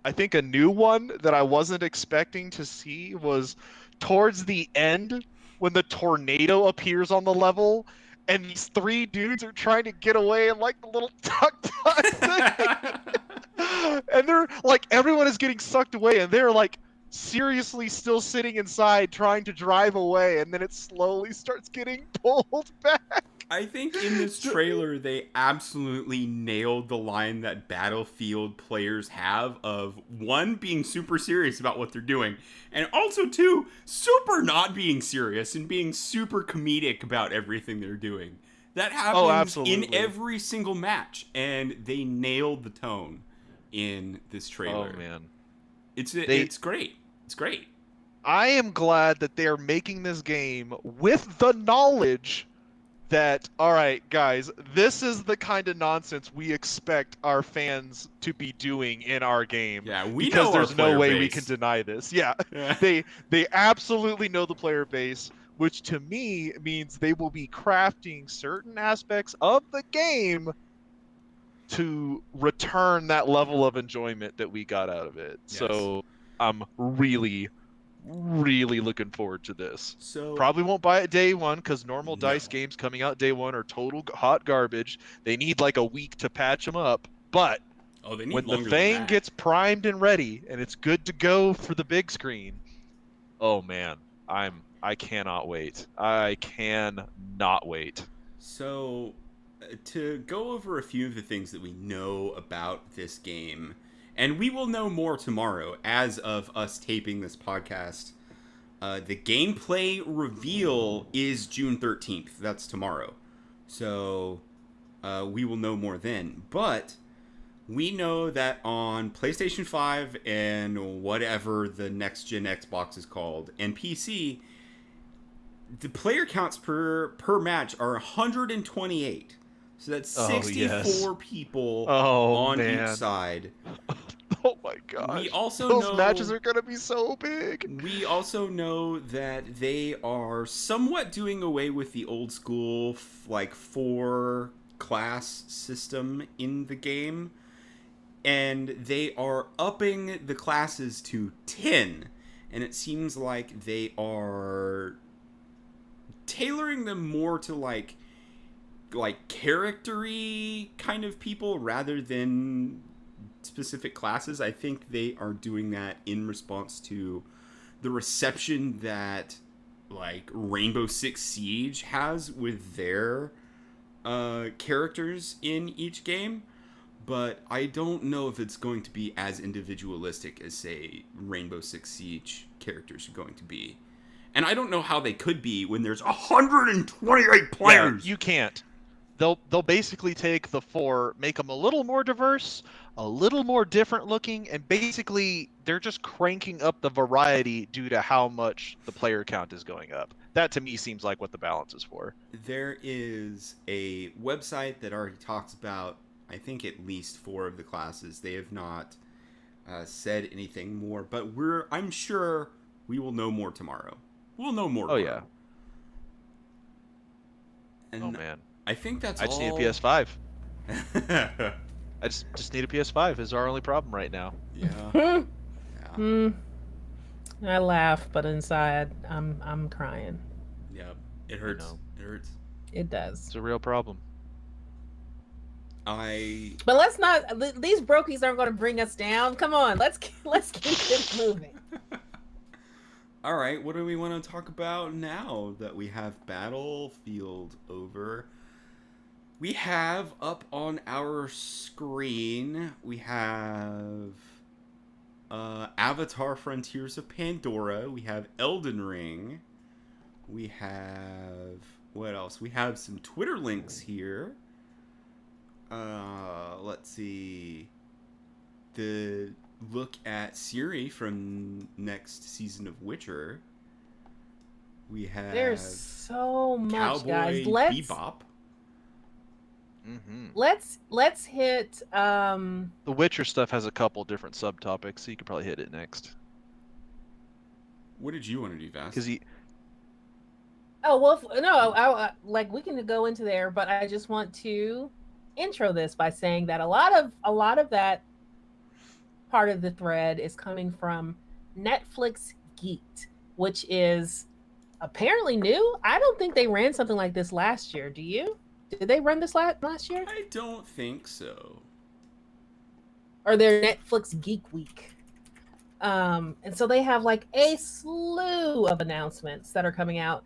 Speaker 2: I think a new one that I wasn't expecting to see was towards the end when the tornado appears on the level and these three dudes are trying to get away in like the little tuk-tuk thing. And they're like, everyone is getting sucked away and they're like seriously still sitting inside trying to drive away, and then it slowly starts getting pulled back.
Speaker 3: I think in this trailer they absolutely nailed the line that Battlefield players have of, one, being super serious about what they're doing, and also, two, super not being serious and being super comedic about everything they're doing. That happens in every single match, and they nailed the tone in this trailer.
Speaker 2: Oh man.
Speaker 3: It's great. It's great.
Speaker 2: I am glad that they are making this game with the knowledge that, all right, guys, this is the kind of nonsense we expect our fans to be doing in our game.
Speaker 3: Yeah, we
Speaker 2: because
Speaker 3: know
Speaker 2: there's
Speaker 3: our
Speaker 2: no way
Speaker 3: player
Speaker 2: we
Speaker 3: base.
Speaker 2: can deny this. Yeah. They absolutely know the player base, which to me means they will be crafting certain aspects of the game to return that level of enjoyment that we got out of it.
Speaker 3: Yes.
Speaker 2: So I'm really looking forward to this.
Speaker 3: So
Speaker 2: probably won't buy it day one because normal DICE games coming out day one are total hot garbage. They need like a week to patch them up. But when the thing gets primed and ready and it's good to go for the big screen, oh man, I cannot wait. I cannot wait.
Speaker 3: So to go over a few of the things that we know about this game, and we will know more tomorrow as of us taping this podcast. The gameplay reveal is June 13th. That's tomorrow. So we will know more then. But we know that on PlayStation 5 and whatever the next gen Xbox is called, and PC, the player counts per match are 128. So that's
Speaker 2: Oh,
Speaker 3: 64
Speaker 2: yes.
Speaker 3: people
Speaker 2: Oh,
Speaker 3: on
Speaker 2: man.
Speaker 3: each side.
Speaker 2: Oh my gosh.
Speaker 3: We also
Speaker 2: Those
Speaker 3: know
Speaker 2: matches are gonna be so big.
Speaker 3: We also know that they are somewhat doing away with the old school, like, 4-class system in the game. And they are upping the classes to 10. And it seems like they are tailoring them more to, like character-y kind of people rather than specific classes. I think they are doing that in response to the reception that, like, Rainbow Six Siege has with their characters in each game. But I don't know if it's going to be as individualistic as, say, Rainbow Six Siege characters are going to be. And I don't know how they could be when there's 128 players.
Speaker 2: Yeah, you can't. They'll basically take the 4, make them a little more diverse, a little more different looking, and basically they're just cranking up the variety due to how much the player count is going up. That to me seems like what the balance is for.
Speaker 3: There is a website that already talks about, I think, at least 4 of the classes. They have not said anything more, but I'm sure we will know more tomorrow. We'll know more tomorrow.
Speaker 2: Yeah.
Speaker 3: And
Speaker 2: Oh man.
Speaker 3: I think that's
Speaker 2: I just need a
Speaker 3: all.
Speaker 2: PS5. I just need a PS5 is our only problem right now.
Speaker 3: Yeah.
Speaker 1: I laugh, but inside I'm crying.
Speaker 3: Yep. It hurts.
Speaker 2: know.
Speaker 3: It hurts.
Speaker 1: It does.
Speaker 2: It's a real problem.
Speaker 1: But let's not. These brokies aren't going to bring us down. Come on, let's keep it moving.
Speaker 3: All right, what do we want to talk about now that we have Battlefield over? We have up on our screen, we have Avatar Frontiers of Pandora, we have Elden Ring, we have, what else? We have some Twitter links here. Let's see. The look at Siri from next season of Witcher. We have
Speaker 1: There's so much,
Speaker 3: Cowboy
Speaker 1: guys.
Speaker 3: Bebop.
Speaker 2: Mm-hmm.
Speaker 1: Let's hit.
Speaker 2: The Witcher stuff has a couple different subtopics, so you could probably hit it next.
Speaker 3: What did you want to do, Vass?
Speaker 2: Because
Speaker 1: Oh well, no. Like we can go into there, but I just want to intro this by saying that a lot of that part of the thread is coming from Netflix Geeked, which is apparently new. I don't think they ran something like this last year. Do you? Did they run this last year?
Speaker 3: I don't think so.
Speaker 1: Or their Netflix Geek Week. And so they have like a slew of announcements that are coming out.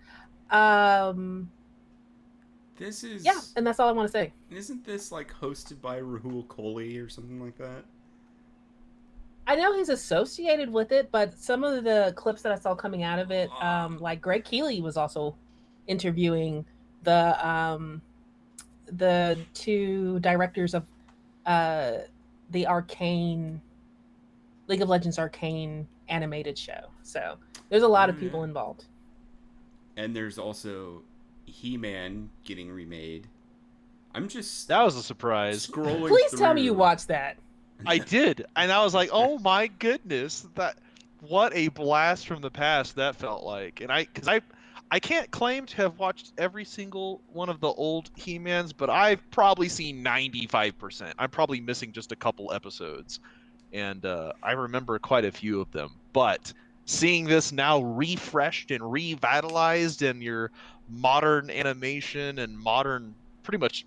Speaker 3: This is
Speaker 1: And that's all I want to say.
Speaker 3: Isn't this like hosted by Rahul Kohli or something like that?
Speaker 1: I know he's associated with it, but some of the clips that I saw coming out of it, like Greg Keeley was also interviewing the 2 directors of the Arcane League of Legends Arcane animated show. So there's a lot of people involved.
Speaker 3: And there's also He-Man getting remade. I'm just
Speaker 2: that was a surprise.
Speaker 3: Scrolling.
Speaker 1: Please tell me you watched that.
Speaker 2: I did, and I was like, "Oh my goodness, what a blast from the past that felt like." And I can't claim to have watched every single one of the old He-Mans, but I've probably seen 95%. I'm probably missing just a couple episodes, and I remember quite a few of them. But seeing this now refreshed and revitalized in your modern animation and modern, pretty much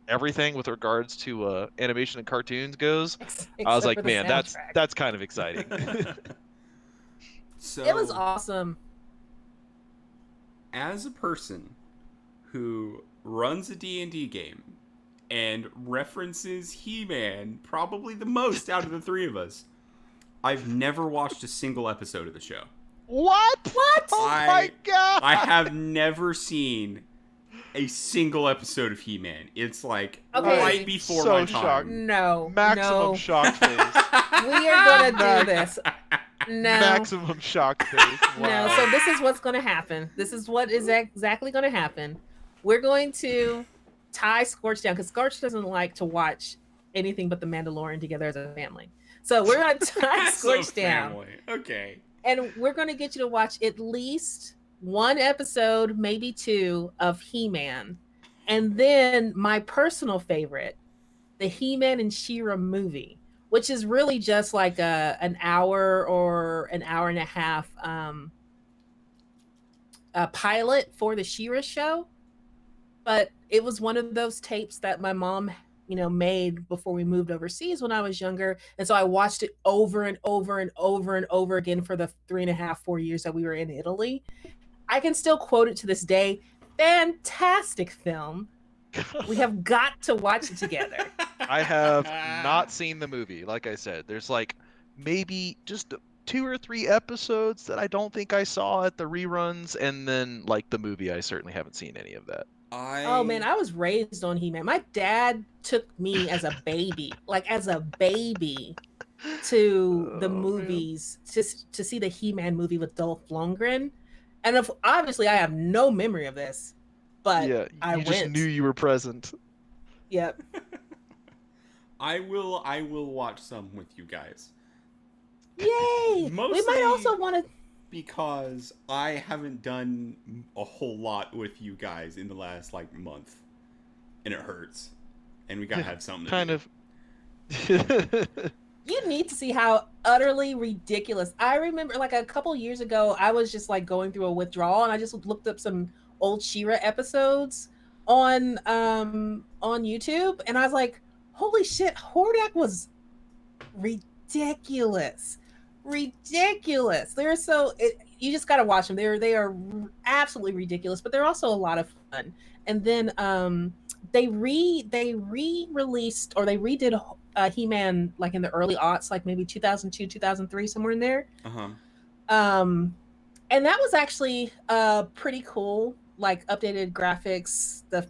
Speaker 2: everything with regards to animation and cartoons goes, I was like, man, that's kind of exciting.
Speaker 3: So
Speaker 1: It was awesome.
Speaker 3: As a person who runs a D&D game and references He-Man probably the most out of the 3 of us, I've never watched a single episode of the show.
Speaker 2: What? Oh my god!
Speaker 3: I have never seen a single episode of He-Man. It's like right before
Speaker 2: so
Speaker 3: my time.
Speaker 2: shocked.
Speaker 1: No.
Speaker 2: Maximum shock face.
Speaker 1: We are going to do this. No.
Speaker 2: Maximum shock face. Wow.
Speaker 1: No, so this is what's going to happen. This is what is exactly going to happen. We're going to tie Scorch down because Scorch doesn't like to watch anything but The Mandalorian together as a family. So we're gonna tie
Speaker 3: That's
Speaker 1: Scorch
Speaker 3: a
Speaker 1: down,
Speaker 3: family. Okay.
Speaker 1: and we're gonna get you to watch at least one episode, maybe two, of He-Man, and then my personal favorite, the He-Man and She-Ra movie, which is really just like an hour or an hour and a half a pilot for the She-Ra show. But it was one of those tapes that my mom, made before we moved overseas when I was younger. And so I watched it over and over and over and over again for the 3.5, 4 years that we were in Italy. I can still quote it to this day. Fantastic film. We have got to watch it together.
Speaker 2: I have not seen the movie. Like I said, there's like maybe just 2 or 3 episodes that I don't think I saw at the reruns, and then like the movie, I certainly haven't seen any of that.
Speaker 1: Oh man, I was raised on He-Man. My dad took me as a baby, to the
Speaker 2: Oh, man.
Speaker 1: movies to see the He-Man movie with Dolph Lundgren. And obviously I have no memory of this, but
Speaker 2: Yeah,
Speaker 1: I
Speaker 2: you just
Speaker 1: went.
Speaker 2: knew you were present.
Speaker 1: Yep.
Speaker 3: I will watch some with you guys.
Speaker 1: Yay!
Speaker 3: Mostly
Speaker 1: we might also want to
Speaker 3: because I haven't done a whole lot with you guys in the last like month, and it hurts. And we gotta have something.
Speaker 2: Kind of.
Speaker 1: You need to see how utterly ridiculous. I remember like a couple years ago, I was just like going through a withdrawal, and I just looked up some old She-Ra episodes on YouTube, and I was like, "Holy shit, Hordak was ridiculous, ridiculous." They're you just gotta watch them. They are absolutely ridiculous, but they're also a lot of fun. And then they re-released or they redid He-Man like in the early aughts, like maybe 2002, 2003, somewhere in there. And that was actually pretty cool. Like updated graphics, the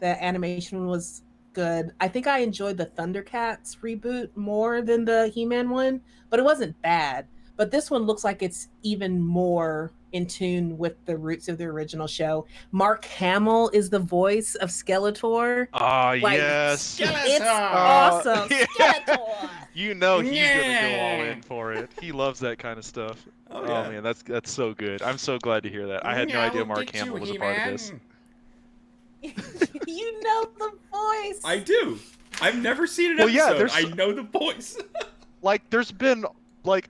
Speaker 1: animation was good. I think I enjoyed the Thundercats reboot more than the He-Man one, but it wasn't bad. But this one looks like it's even more in tune with the roots of the original show. Mark Hamill is the voice of Skeletor.
Speaker 2: Ah,
Speaker 1: Like,
Speaker 2: yes.
Speaker 1: It's awesome.
Speaker 2: yeah.
Speaker 1: Skeletor.
Speaker 2: You know he's gonna go all
Speaker 3: Yeah.
Speaker 2: in for it. He loves that kind of stuff.
Speaker 3: Oh,
Speaker 2: Oh,
Speaker 3: yeah.
Speaker 2: man, that's so good. I'm so glad to hear that. I had no idea Mark Hamill was a part of this.
Speaker 1: You know the voice.
Speaker 3: I do. I've never seen an
Speaker 2: Well, yeah,
Speaker 3: episode.
Speaker 2: there's-
Speaker 3: I know the voice.
Speaker 2: Like, there's been like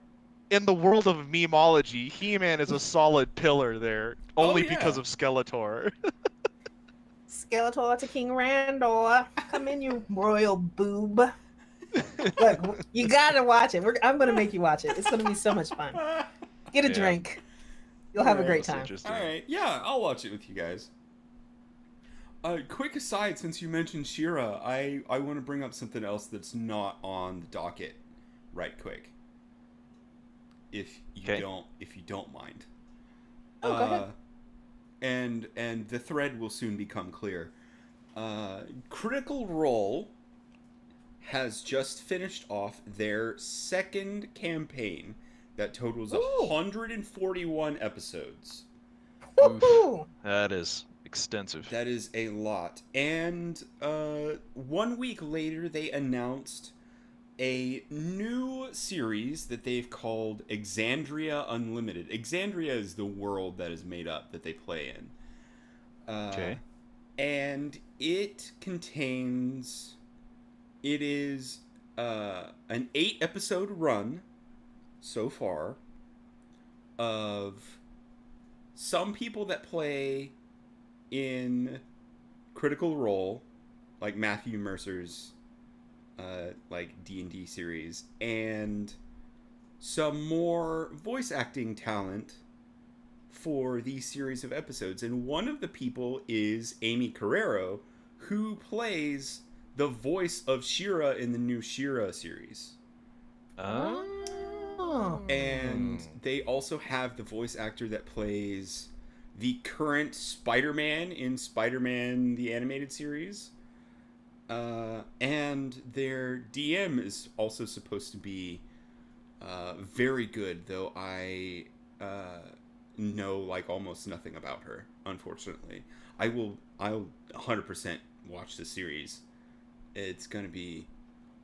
Speaker 2: in the world of memeology, He-Man is a solid pillar there, only
Speaker 3: yeah.
Speaker 2: because of Skeletor.
Speaker 1: Skeletor to King Randor. Come in, you royal boob. Look, you gotta watch it. I'm gonna make you watch it. It's gonna be so much fun. Get a
Speaker 2: Yeah.
Speaker 1: drink. You'll have a
Speaker 3: Alright,
Speaker 1: great
Speaker 2: That's
Speaker 1: time.
Speaker 2: interesting.
Speaker 3: All right, yeah, I'll watch it with you guys. Quick aside, since you mentioned She-Ra, I want to bring up something else that's not on the docket, right quick. If you don't mind.
Speaker 1: Oh, go ahead.
Speaker 3: And the thread will soon become clear. Critical Role has just finished off their second campaign that totals
Speaker 1: Ooh.
Speaker 3: 141 episodes.
Speaker 1: Woohoo!
Speaker 2: That is extensive.
Speaker 3: That is a lot. And 1 week later, they announced a new series that they've called Exandria Unlimited. Exandria is the world that is made up that they play in.
Speaker 2: Okay.
Speaker 3: And it is an 8-episode run so far of some people that play in Critical Role, like Matthew Mercer's like D&D series, and some more voice acting talent for these series of episodes. And one of the people is Amy Carrero, who plays the voice of She-Ra in the new She-Ra series.
Speaker 1: Oh.
Speaker 3: And they also have the voice actor that plays the current Spider-Man in Spider-Man the Animated Series. And their DM is also supposed to be very good, though I know like almost nothing about her, unfortunately. I'll 100% watch the series. It's going to be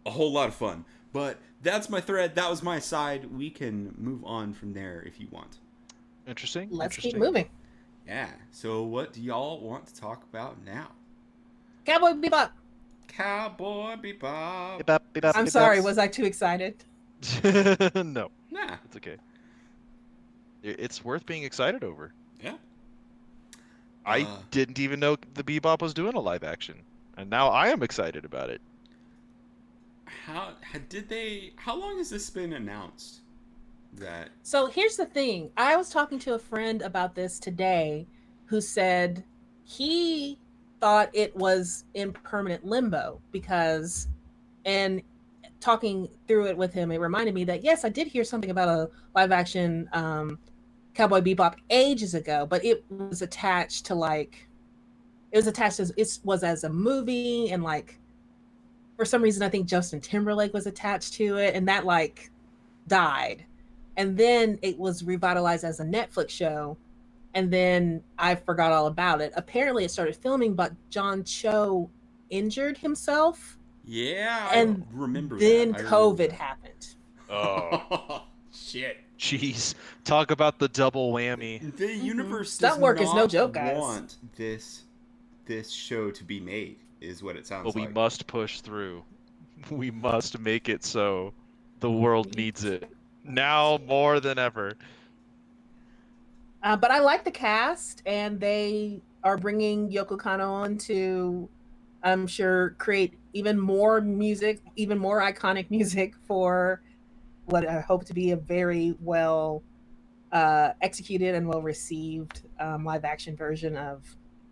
Speaker 3: a whole lot of fun. But that's my thread. That was my side. We can move on from there if you want.
Speaker 2: Interesting.
Speaker 1: Let's
Speaker 2: interesting.
Speaker 1: keep moving.
Speaker 3: Yeah. So what do y'all want to talk about now?
Speaker 1: Cowboy Bebop.
Speaker 3: Cowboy Bebop.
Speaker 2: Beep up, beep up,
Speaker 1: I'm
Speaker 2: beep
Speaker 1: sorry,
Speaker 2: up.
Speaker 1: was I too excited?
Speaker 2: No,
Speaker 3: Nah.
Speaker 2: it's okay. It's worth being excited over.
Speaker 3: Yeah.
Speaker 2: I didn't even know the Bebop was doing a live action, and now I am excited about it.
Speaker 3: How long has this been announced? That
Speaker 1: So here's the thing. I was talking to a friend about this today who said he thought it was in permanent limbo because, and talking through it with him, it reminded me that, yes, I did hear something about a live action Cowboy Bebop ages ago, but it was attached to it was as a movie, and like, for some reason, I think Justin Timberlake was attached to it, and that like died. And then it was revitalized as a Netflix show, and then I forgot all about it. Apparently, it started filming, but John Cho injured himself,
Speaker 3: I
Speaker 1: and
Speaker 3: remember
Speaker 1: then
Speaker 3: that.
Speaker 1: COVID happened.
Speaker 2: Oh,
Speaker 3: Shit.
Speaker 2: jeez. Talk about the double whammy.
Speaker 3: The universe
Speaker 1: Stunt
Speaker 3: does
Speaker 1: work
Speaker 3: not
Speaker 1: is no joke, guys.
Speaker 3: want this show to be made, is what it sounds
Speaker 2: But we
Speaker 3: like.
Speaker 2: must push through. We must make it so. The world needs it. Now more than ever.
Speaker 1: But I like the cast, and they are bringing Yoko Kanno on to, I'm sure, create even more music, even more iconic music for what I hope to be a very well executed and well received live action version of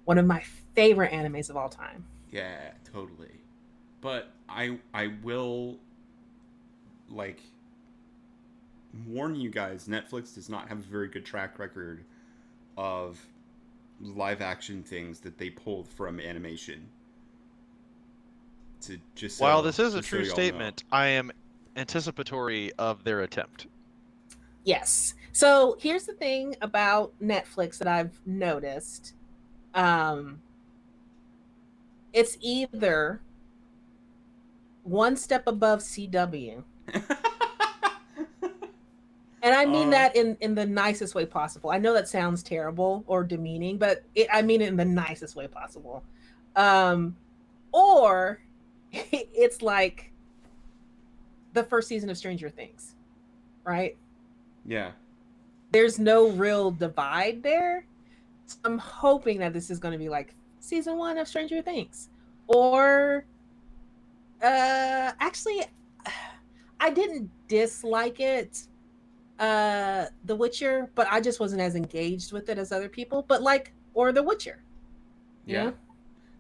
Speaker 1: one of my favorite animes of all time.
Speaker 3: Yeah, totally. But I will like warn you guys, Netflix does not have a very good track record of live action things that they pulled from animation. To just
Speaker 2: While this is a
Speaker 3: just so
Speaker 2: true
Speaker 3: y'all
Speaker 2: statement, I am anticipatory of their attempt.
Speaker 1: Yes. So here's the thing about Netflix that I've noticed. It's either one step above CW.
Speaker 3: know.
Speaker 1: And I mean that in the nicest way possible. I know that sounds terrible or demeaning, but I mean it in the nicest way possible. Or it's like the first season of Stranger Things, right?
Speaker 3: Yeah.
Speaker 1: There's no real divide there. So I'm hoping that this is going to be like season 1 of Stranger Things. Or actually, I didn't dislike it, The Witcher, but I just wasn't as engaged with it as other people. But like, or The Witcher.
Speaker 3: Yeah.
Speaker 1: know?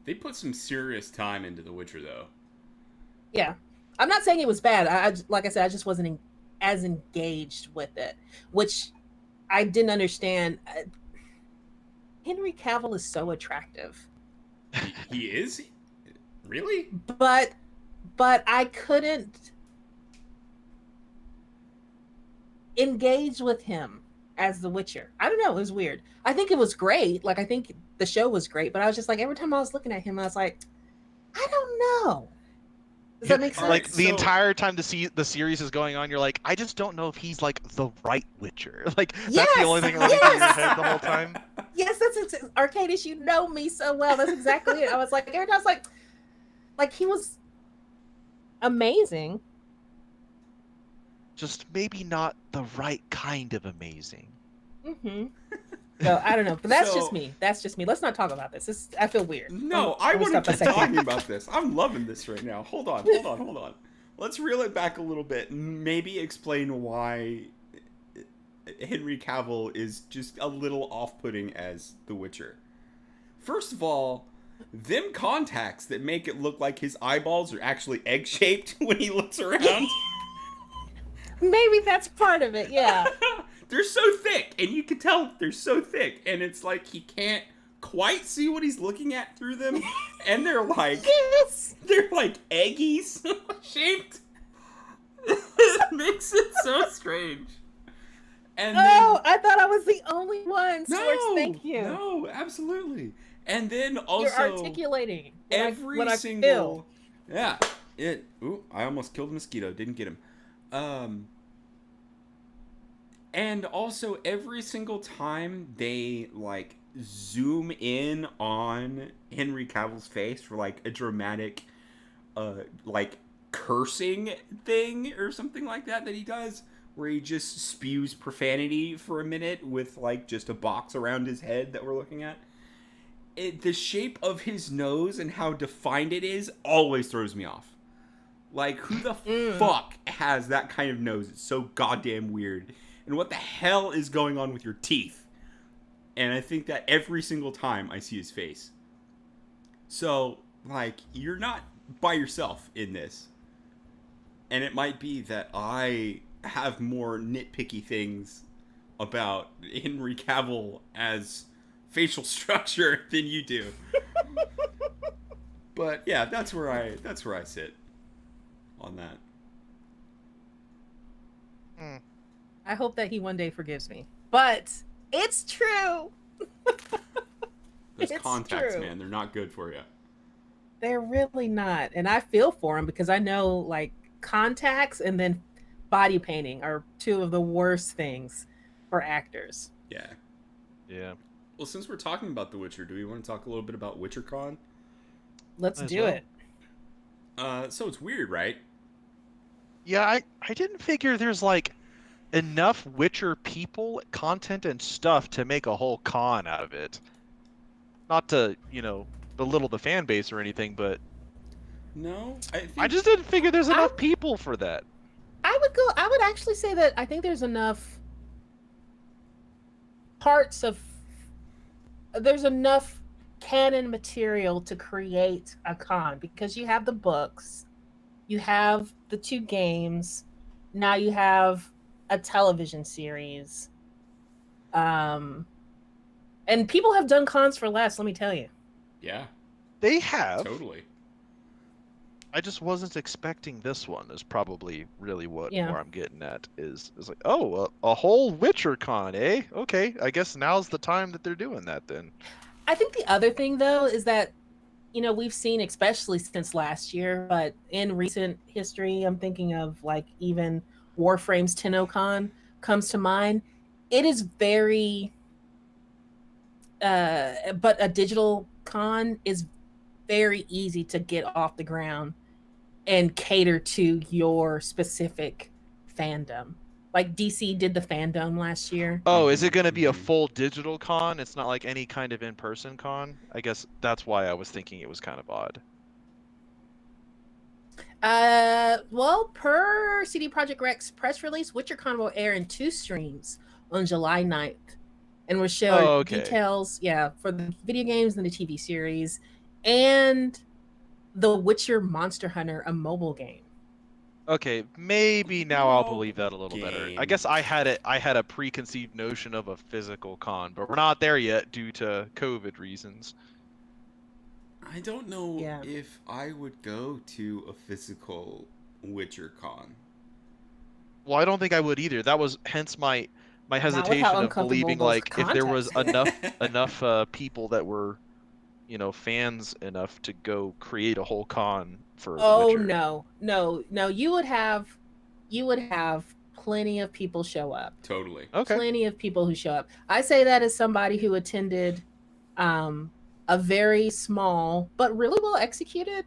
Speaker 3: They put some serious time into The Witcher, though.
Speaker 1: Yeah. I'm not saying it was bad. Like I said, I just wasn't as engaged with it, which I didn't understand. Henry Cavill is so attractive,
Speaker 3: He is? Really?
Speaker 1: but I couldn't engage with him as the Witcher. I don't know, it was weird. I think it was great. Like, I think the show was great, but I was just like, every time I was looking at him, I was like, I don't know. Does that make sense?
Speaker 2: Like the
Speaker 3: So-
Speaker 2: entire time the series is going on, you're like, I just don't know if he's like the right Witcher. Like that's
Speaker 1: Yes!
Speaker 2: the only thing running through your
Speaker 1: Yes!
Speaker 2: head the whole time.
Speaker 1: Yes, that's Arcadius. You know me so well. That's exactly it. I was like, every time I was like he was amazing.
Speaker 2: Just maybe not the right kind of amazing.
Speaker 1: Mm-hmm. So I don't know, but that's
Speaker 3: So-
Speaker 1: just me. That's just me. Let's not talk about this. I feel weird.
Speaker 3: No,
Speaker 1: I'm
Speaker 3: I want
Speaker 1: stop
Speaker 3: to
Speaker 1: a
Speaker 3: keep
Speaker 1: second.
Speaker 3: talking about this. I'm loving this right now. Hold on. Let's reel it back a little bit and maybe explain why Henry Cavill is just a little off-putting as The Witcher. First of all, them contacts that make it look like his eyeballs are actually egg-shaped when he looks around.
Speaker 1: Maybe that's part of it. Yeah.
Speaker 3: They're so thick, and you can tell they're so thick, and it's like he can't quite see what he's looking at through them, and they're like
Speaker 1: Yes.
Speaker 3: eggies shaped. It makes it so strange. And
Speaker 1: Oh, I thought I was the only one. Swords, thank you.
Speaker 3: No, absolutely. And then
Speaker 1: You're
Speaker 3: also
Speaker 1: articulating
Speaker 3: every
Speaker 1: what I
Speaker 3: single
Speaker 1: feel.
Speaker 3: yeah. Ooh, I almost killed a mosquito. Didn't get him. And also every single time they like zoom in on Henry Cavill's face for like a dramatic like cursing thing or something like that he does, where he just spews profanity for a minute with like just a box around his head that we're looking at. The shape of his nose and how defined it is always throws me off. Like, who the fuck has that kind of nose? It's so goddamn weird. And what the hell is going on with your teeth? And I think that every single time I see his face. So, like, you're not by yourself in this. And it might be that I have more nitpicky things about Henry Cavill as facial structure than you do. But yeah, that's where I sit on that.
Speaker 1: I hope that he one day forgives me. But it's true.
Speaker 3: Those
Speaker 1: It's
Speaker 3: contacts,
Speaker 1: true.
Speaker 3: man, they're not good for you.
Speaker 1: They're really not. And I feel for him because I know like contacts and then body painting are two of the worst things for actors.
Speaker 3: Yeah.
Speaker 2: Yeah.
Speaker 3: Well, since we're talking about The Witcher, do we want to talk a little bit about WitcherCon?
Speaker 1: Let's
Speaker 2: Might as
Speaker 1: do
Speaker 2: well.
Speaker 1: it.
Speaker 3: So it's weird, right?
Speaker 2: Yeah, I didn't figure there's like enough Witcher people, content, and stuff to make a whole con out of it. Not to, belittle the fan base or anything, but
Speaker 3: No,
Speaker 2: I just didn't figure there's enough people for that.
Speaker 1: I would actually say that I think there's enough there's enough canon material to create a con because you have the books, you have the 2 games, now you have a television series. And people have done cons for less, let me tell you.
Speaker 3: Yeah,
Speaker 2: They have.
Speaker 3: totally.
Speaker 2: I just wasn't expecting this one. Is probably really where I'm getting at. Is like, oh, a whole Witcher con, eh? Okay, I guess now's the time that they're doing that then.
Speaker 1: I think the other thing though is that we've seen, especially since last year, but in recent history, I'm thinking of like even Warframe's TennoCon comes to mind. It is very but a digital con is very easy to get off the ground and cater to your specific fandom. Like DC did the fandom last year.
Speaker 2: Oh, is it going to be a full digital con? It's not like any kind of in-person con? I guess that's why I was thinking it was kind of odd.
Speaker 1: Well, per CD Projekt Red's press release, WitcherCon will air in 2 streams on July 9th. And will show details, for the video games and the TV series, and The Witcher Monster Hunter, a mobile game.
Speaker 2: Okay, maybe now I'll believe that a little better. I guess I had a preconceived notion of a physical con, but we're not there yet due to COVID reasons.
Speaker 3: I don't know if I would go to a physical WitcherCon.
Speaker 2: Well, I don't think I would either. That was hence my hesitation of believing like if there was enough people that were, fans enough to go create a whole con for The Witcher.
Speaker 1: No, you would have plenty of people show up.
Speaker 3: Totally.
Speaker 2: Okay.
Speaker 1: Plenty of people who show up. I say that as somebody who attended a very small but really well executed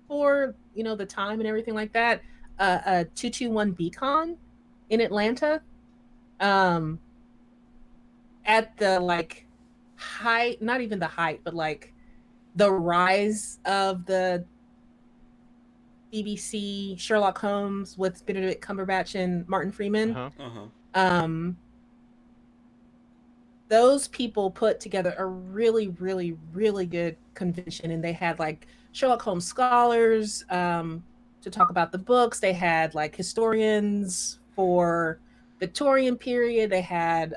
Speaker 1: for the time and everything like that, a 221 BCon in Atlanta, at the like height, not even the height, but like the rise of the BBC Sherlock Holmes with Benedict Cumberbatch and Martin Freeman. Those people put together a really, really, really good convention, and they had like Sherlock Holmes scholars to talk about the books. They had like historians for Victorian period. They had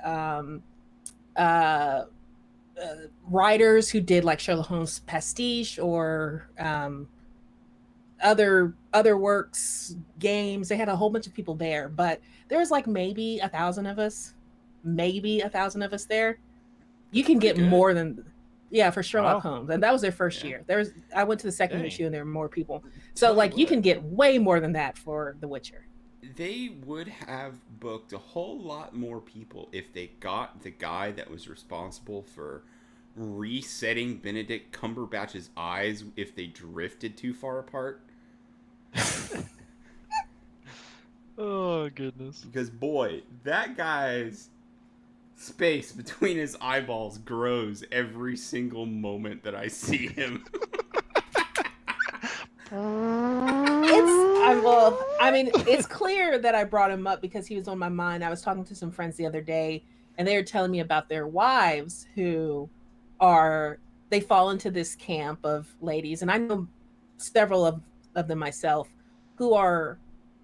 Speaker 1: writers who did like Sherlock Holmes pastiche or other works, games. They had a whole bunch of people there, but there was like maybe 1,000 of us there. You can get more than Yeah, for Sherlock
Speaker 2: Wow.
Speaker 1: Holmes, and that was their first
Speaker 3: Yeah.
Speaker 1: year. I went to the second
Speaker 2: Dang.
Speaker 1: issue, and there were more people. So
Speaker 3: Tell you
Speaker 1: like you can
Speaker 3: what,
Speaker 1: get way more than that for The Witcher.
Speaker 3: they would have booked a whole lot more people if they got the guy that was responsible for resetting Benedict Cumberbatch's eyes if they drifted too far apart.
Speaker 2: Oh goodness.
Speaker 3: Because boy, that guy's space between his eyeballs grows every single moment that I see him.
Speaker 1: I mean, it's clear that I brought him up because he was on my mind. I was talking to some friends the other day, and they were telling me about their wives who are they fall into this camp of ladies, and I know several of them myself who are.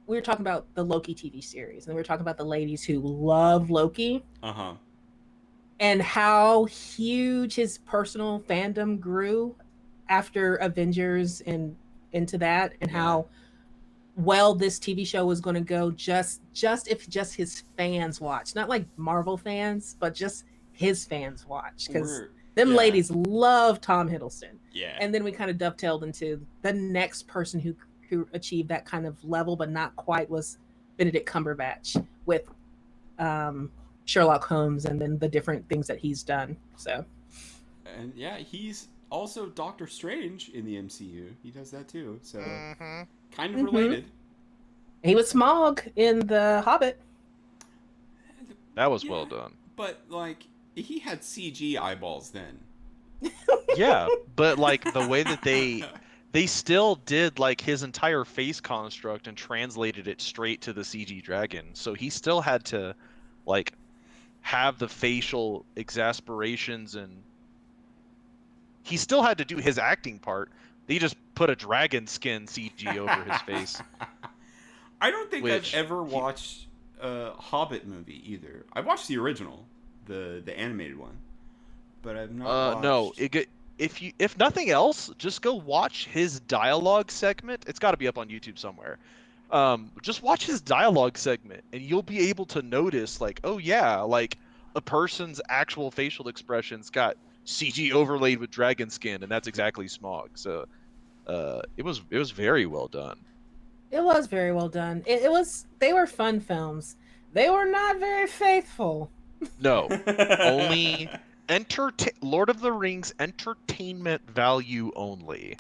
Speaker 1: We were talking about the Loki TV series, and we were talking about the ladies who love Loki
Speaker 3: Uh-huh.
Speaker 1: and how huge his personal fandom grew after Avengers and into that, and
Speaker 3: Yeah.
Speaker 1: how well this TV show was going to go just if just his fans watch, not like Marvel fans, but just his fans watch because them
Speaker 3: Yeah.
Speaker 1: ladies love Tom Hiddleston.
Speaker 3: Yeah.
Speaker 1: And then we kind of dovetailed into the next person who achieved that kind of level, but not quite, was Benedict Cumberbatch with Sherlock Holmes, and then the different things that he's done. So,
Speaker 3: And yeah, he's also Doctor Strange in the MCU. He does that too. So kind of related.
Speaker 1: he was Smaug in The Hobbit.
Speaker 2: That was
Speaker 3: Yeah,
Speaker 2: well done.
Speaker 3: But like he had CG eyeballs then.
Speaker 2: Yeah, but like the way that they still did like his entire face construct and translated it straight to the CG dragon. So he still had to like have the facial exasperations, and he still had to do his acting part. They just put a dragon skin CG over his face.
Speaker 3: I don't think
Speaker 2: Which
Speaker 3: I've ever watched a Hobbit movie either. I watched the original, the animated one, but I've not watched.
Speaker 2: No, if nothing else, just go watch his dialogue segment. It's got to be up on YouTube somewhere. Just watch his dialogue segment, and you'll be able to notice, like, oh yeah, like a person's actual facial expressions got CG overlaid with dragon skin, and that's exactly Smaug. So, it was very well done.
Speaker 1: It was very well done. It was. They were fun films. They were not very faithful.
Speaker 2: No, only Lord of the Rings entertainment value only.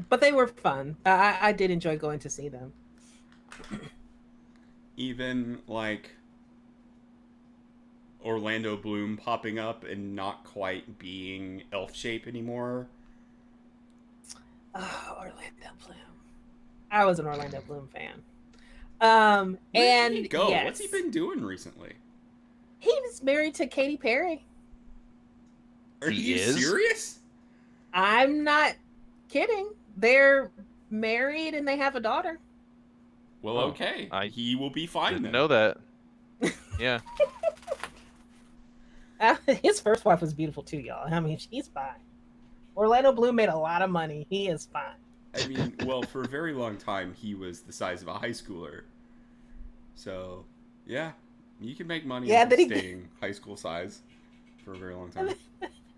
Speaker 1: But they were fun. I did enjoy going to see them.
Speaker 3: Even like Orlando Bloom popping up and not quite being elf shape anymore.
Speaker 1: Oh, Orlando Bloom. I was an Orlando Bloom fan.
Speaker 3: Where
Speaker 1: and
Speaker 3: did he go?
Speaker 1: yes,
Speaker 3: What's he been doing recently?
Speaker 1: he was married to Katy Perry.
Speaker 3: Are
Speaker 2: He
Speaker 3: you
Speaker 2: is?
Speaker 3: serious?
Speaker 1: I'm not kidding. They're married and they have a daughter.
Speaker 3: Well,
Speaker 2: Oh,
Speaker 3: okay.
Speaker 2: I
Speaker 3: He will be fine
Speaker 2: Didn't
Speaker 3: then.
Speaker 2: know that. Yeah.
Speaker 1: His first wife was beautiful too, y'all. I mean, she's fine. Orlando Bloom made a lot of money. He is fine.
Speaker 3: I mean, well, for a very long time, he was the size of a high schooler. So, yeah, you can make money
Speaker 1: Yeah,
Speaker 3: off of
Speaker 1: then he-
Speaker 3: staying high school size for a very long time.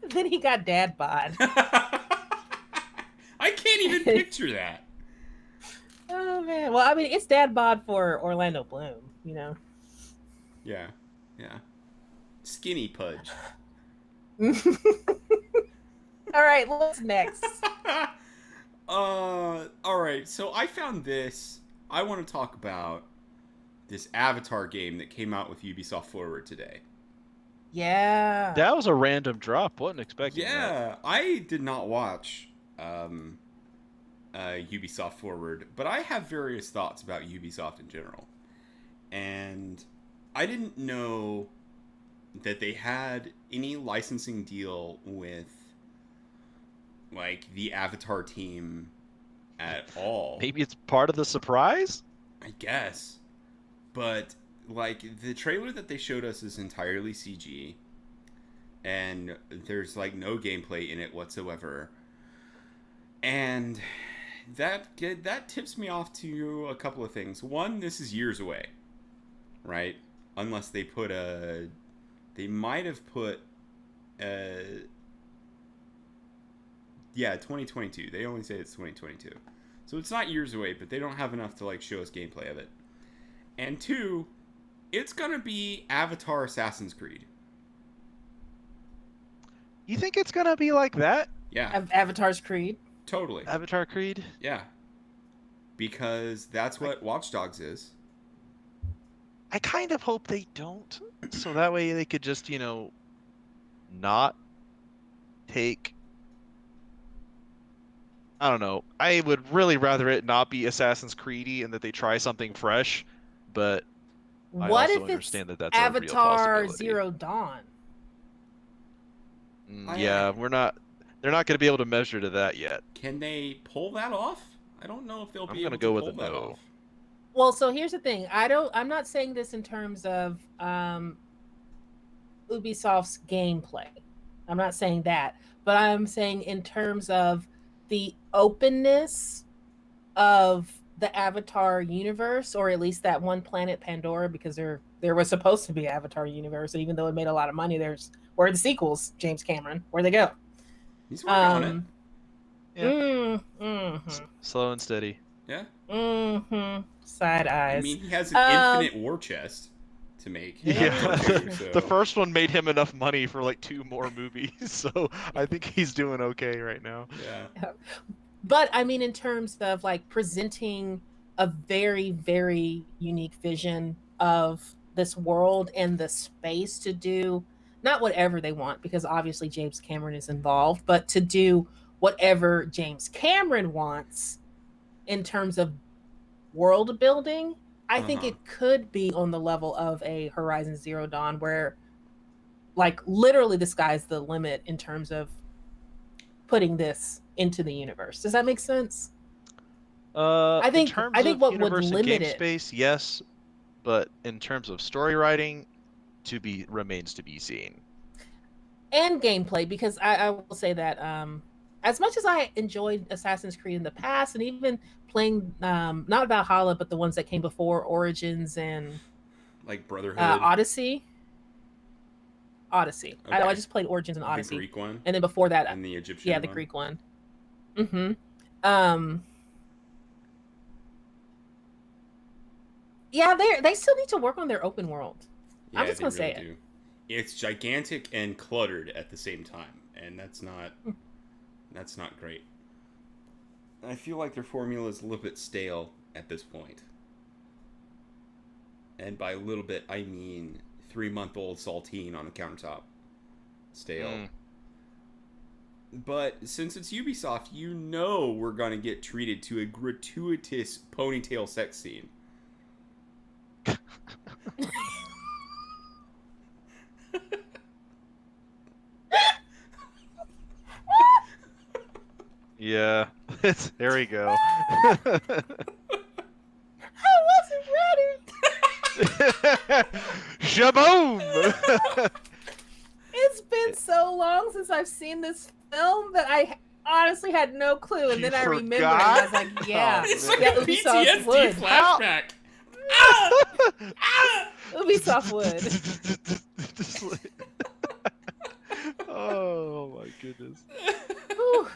Speaker 1: Then he got dad bod.
Speaker 3: I can't even picture that.
Speaker 1: Oh man. Well, I mean, it's dad bod for Orlando Bloom, you know.
Speaker 3: Yeah, yeah. Skinny Pudge.
Speaker 1: All right, what's next?
Speaker 3: All right. So I found this. I want to talk about this Avatar game that came out with Ubisoft Forward today.
Speaker 1: Yeah.
Speaker 2: That was a random drop. Wasn't expecting that.
Speaker 3: Yeah, I did not watch Ubisoft Forward, but I have various thoughts about Ubisoft in general. And I didn't know that they had any licensing deal with like the Avatar team at all.
Speaker 2: Maybe it's part of the surprise?
Speaker 3: I guess. But like the trailer that they showed us is entirely CG and there's like no gameplay in it whatsoever. And that tips me off to a couple of things. One, this is years away. Right? Unless they might have put Yeah, 2022. They only say it's 2022. So it's not years away, but they don't have enough to like show us gameplay of it. And 2, it's gonna be Avatar Assassin's Creed.
Speaker 2: You think it's gonna be like that?
Speaker 3: Yeah,
Speaker 1: Avatar's Creed.
Speaker 3: totally.
Speaker 2: Avatar Creed?
Speaker 3: Yeah. Because that's what Watch Dogs is.
Speaker 2: I kind of hope they don't, so that way they could just, not take. I don't know. I would really rather it not be Assassin's Creedy and that they try something fresh, but I
Speaker 1: What
Speaker 2: also
Speaker 1: if it's
Speaker 2: understand that that's a real
Speaker 1: Avatar
Speaker 2: possibility.
Speaker 1: Zero Dawn?
Speaker 2: Yeah, they're not going to be able to measure to that yet.
Speaker 3: Can they pull that off? I don't know if they'll be able
Speaker 2: I'm gonna
Speaker 3: to
Speaker 2: go with
Speaker 3: pull
Speaker 2: a
Speaker 3: that
Speaker 2: no.
Speaker 3: off.
Speaker 1: Well, so here's the thing. I'm not saying this in terms of Ubisoft's gameplay. I'm not saying that, but I'm saying in terms of the openness of the Avatar universe, or at least that one planet Pandora, because there was supposed to be Avatar universe, even though it made a lot of money. Where are the sequels, James Cameron? Where'd they go?
Speaker 3: He's working on it.
Speaker 2: Yeah. Slow and steady.
Speaker 3: Yeah.
Speaker 1: Side eyes.
Speaker 3: I mean, he has an infinite war chest to make.
Speaker 2: Yeah.
Speaker 3: Too, so.
Speaker 2: The first one made him enough money for like 2 more movies, so I think he's doing okay right now.
Speaker 3: Yeah.
Speaker 1: But I mean, in terms of like presenting a very, very unique vision of this world and the space to do not whatever they want, because obviously James Cameron is involved, but to do whatever James Cameron wants in terms of world building, I think it could be on the level of a Horizon Zero Dawn, where like literally the sky's the limit in terms of putting this into the universe. Does that make sense? I think
Speaker 2: in terms
Speaker 1: what
Speaker 2: of
Speaker 1: would
Speaker 2: universe and
Speaker 1: limit
Speaker 2: game
Speaker 1: it,
Speaker 2: space, yes, but in terms of story writing, remains to be seen.
Speaker 1: and gameplay, because I will say that as much as I enjoyed Assassin's Creed in the past, and even playing not Valhalla, but the ones that came before, Origins and
Speaker 3: like Brotherhood,
Speaker 1: Odyssey.
Speaker 3: Okay.
Speaker 1: I just played Origins and Odyssey,
Speaker 3: the Greek one,
Speaker 1: and then before that,
Speaker 3: and the Egyptian,
Speaker 1: yeah, the
Speaker 3: one.
Speaker 1: Greek one. Yeah, they still need to work on their open world.
Speaker 3: Yeah,
Speaker 1: I'm just gonna say
Speaker 3: do. It's gigantic and cluttered at the same time, and that's not great. I feel like their formula is a little bit stale at this point. And by a little bit, I mean 3-month-old saltine on the countertop. Stale. But since it's Ubisoft, you know we're gonna get treated to a gratuitous Ponytail sex scene.
Speaker 2: Yeah, there we go.
Speaker 1: I wasn't ready.
Speaker 2: Shaboom!
Speaker 1: It's been so long since I've seen this film that I honestly had no clue, and
Speaker 2: You
Speaker 1: then I remembered, and
Speaker 2: forgot?
Speaker 1: I was like, "Yeah,
Speaker 3: It's
Speaker 2: man.
Speaker 3: like
Speaker 1: yeah,
Speaker 3: a
Speaker 1: Ubisoft
Speaker 3: PTSD
Speaker 1: would.
Speaker 3: flashback.
Speaker 1: Ubisoft would."
Speaker 2: Just like- oh my goodness.
Speaker 1: Whew.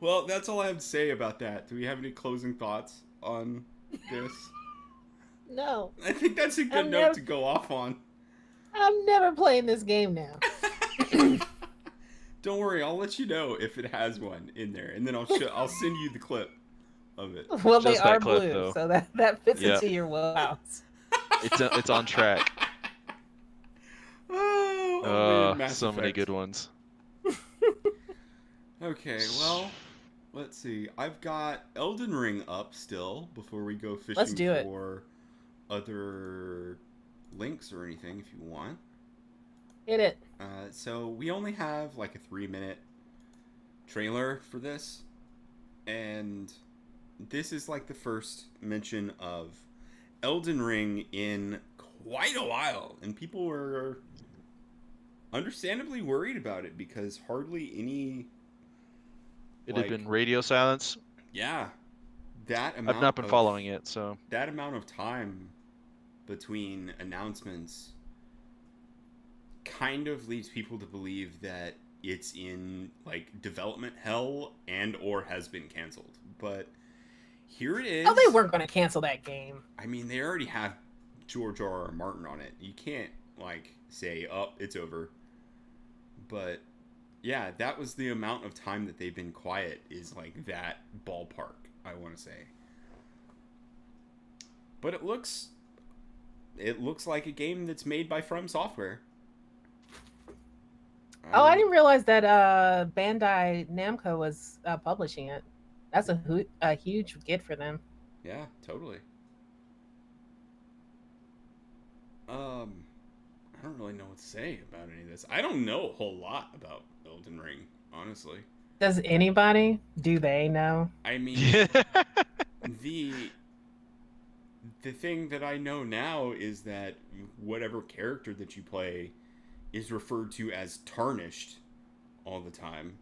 Speaker 3: Well, that's all I have to say about that. Do we have any closing thoughts on this?
Speaker 1: No,
Speaker 3: I think that's a good note to go off on.
Speaker 1: I'm never playing this game now.
Speaker 3: Don't worry, I'll let you know if it has one in there, and then I'll send you the clip of it.
Speaker 1: Well,
Speaker 2: Just
Speaker 1: they
Speaker 2: that
Speaker 1: are
Speaker 2: clip,
Speaker 1: blue,
Speaker 2: though.
Speaker 1: so that fits
Speaker 2: Yep.
Speaker 1: into your wheelhouse.
Speaker 2: It's on track.
Speaker 3: Oh, Mass
Speaker 2: So many
Speaker 3: Effect.
Speaker 2: good ones.
Speaker 3: Okay, well, let's see. I've got Elden Ring up still before we go fishing
Speaker 1: Let's do it.
Speaker 3: for other links or anything if you want.
Speaker 1: Hit it.
Speaker 3: So we only have like a 3-minute trailer for this, and this is like the first mention of Elden Ring in quite a while, and people were understandably worried about it because hardly any.
Speaker 2: It had been radio silence.
Speaker 3: Yeah, that amount.
Speaker 2: I've not been following it, so
Speaker 3: That amount of time between announcements kind of leads people to believe that it's in like development hell and or has been canceled. But here it is.
Speaker 1: Oh, they weren't going to cancel that game.
Speaker 3: I mean, they already have George R. R. Martin on it. You can't like say, "Oh, it's over." But yeah, that was the amount of time that they've been quiet, is like that ballpark, I want to say. But it looks like a game that's made by From Software.
Speaker 1: Oh, I didn't realize that Bandai Namco was publishing it. That's a huge get for them.
Speaker 3: Yeah, totally. I don't really know what to say about any of this. I don't know a whole lot about Elden Ring, honestly.
Speaker 1: Does anybody? Do they know?
Speaker 3: I mean,
Speaker 2: Yeah.
Speaker 3: the thing that I know now is that whatever character that you play is referred to as tarnished all the time,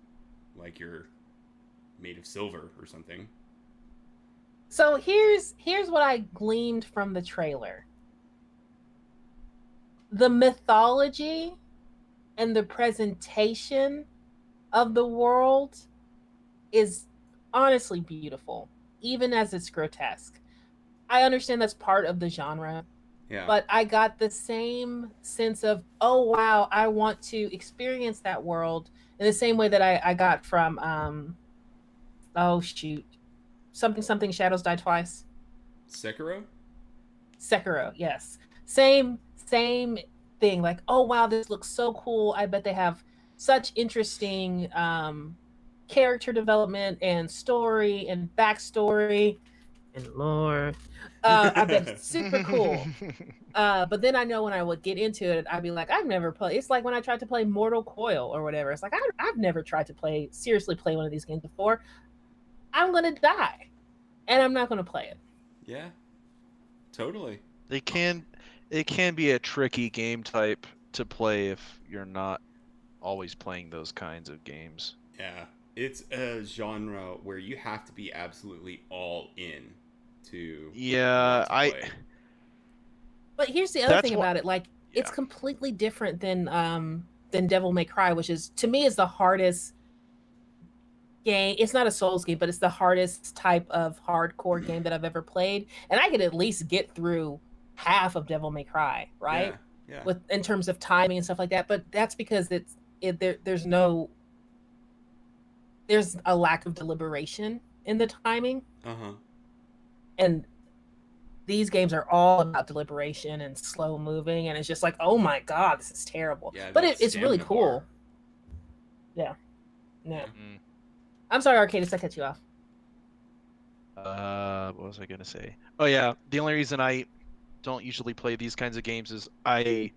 Speaker 3: like you're made of silver or something.
Speaker 1: So here's what I gleaned from the trailer. The mythology and the presentation of the world is honestly beautiful, even as it's grotesque. I understand that's part of the genre,
Speaker 3: Yeah.
Speaker 1: but I got the same sense of, oh wow, I want to experience that world in the same way that I got from oh shoot, something Shadows Die Twice.
Speaker 3: Sekiro?
Speaker 1: Sekiro, yes. Same thing. Like, oh wow, this looks so cool. I bet they have such interesting character development and story and backstory and lore. I bet it's super cool. But then I know when I would get into it, I'd be like, I've never played. It's like when I tried to play Mortal Coil or whatever. It's like I've never tried to seriously play one of these games before. I'm gonna die, and I'm not gonna play it.
Speaker 3: Yeah. Totally.
Speaker 2: It can be a tricky game type to play if you're not always playing those kinds of games.
Speaker 3: Yeah. It's a genre where you have to be absolutely all in to
Speaker 2: Yeah,
Speaker 3: want to play.
Speaker 1: But here's the other
Speaker 2: That's
Speaker 1: thing
Speaker 2: what-
Speaker 1: about it. Like, it's
Speaker 2: yeah.
Speaker 1: completely different than Devil May Cry, which is, to me, is the hardest game. It's not a Souls game, but it's the hardest type of hardcore game that I've ever played. And I could at least get through half of Devil May Cry, right?
Speaker 3: Yeah.
Speaker 1: With in terms of timing and stuff like that. But that's because there's a lack of deliberation in the timing.
Speaker 3: Uh-huh.
Speaker 1: And these games are all about deliberation and slow moving, and it's just like, oh my god, this is terrible.
Speaker 3: Yeah,
Speaker 1: but
Speaker 3: that
Speaker 1: it's really
Speaker 3: stamina
Speaker 1: cool.
Speaker 3: bar.
Speaker 1: Yeah.
Speaker 2: Mm.
Speaker 1: I'm sorry, Arcadis, I cut you off.
Speaker 2: What was I gonna say? Oh yeah, the only reason I don't usually play these kinds of games is I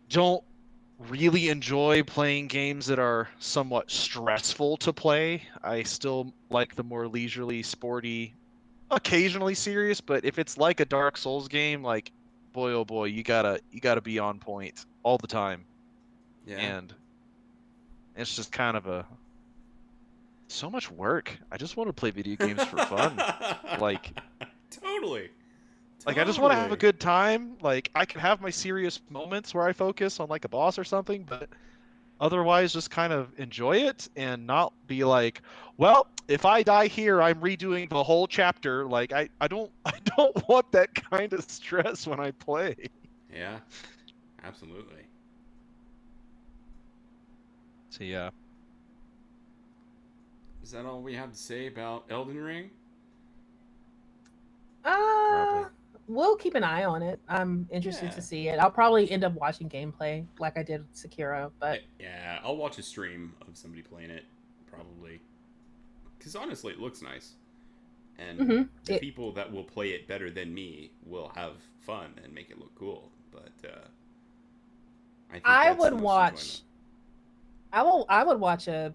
Speaker 2: don't really enjoy playing games that are somewhat stressful to play. I still like the more leisurely, sporty, occasionally serious, but if it's like a Dark Souls game, like boy oh boy, you gotta be on point all the time.
Speaker 3: Yeah.
Speaker 2: And it's just kind of so much work. I just want to play video games for fun. Like
Speaker 3: Totally.
Speaker 2: I just want to have a good time. Like I can have my serious moments where I focus on like a boss or something, but otherwise just kind of enjoy it and not be like, well, if I die here, I'm redoing the whole chapter. Like I don't want that kind of stress when I play.
Speaker 3: Yeah. Absolutely.
Speaker 2: So yeah.
Speaker 3: Is that all we have to say about Elden Ring?
Speaker 2: Probably.
Speaker 1: We'll keep an eye on it. I'm interested
Speaker 3: Yeah.
Speaker 1: to see it. I'll probably end up watching gameplay like I did with Sekiro, but
Speaker 3: Yeah, I'll watch a stream of somebody playing it, probably. Because honestly, it looks nice. And the people that will play it better than me will have fun and make it look cool. But I think
Speaker 1: I
Speaker 3: that's the
Speaker 1: would
Speaker 3: most
Speaker 1: watch.
Speaker 3: enjoyment.
Speaker 1: I would watch a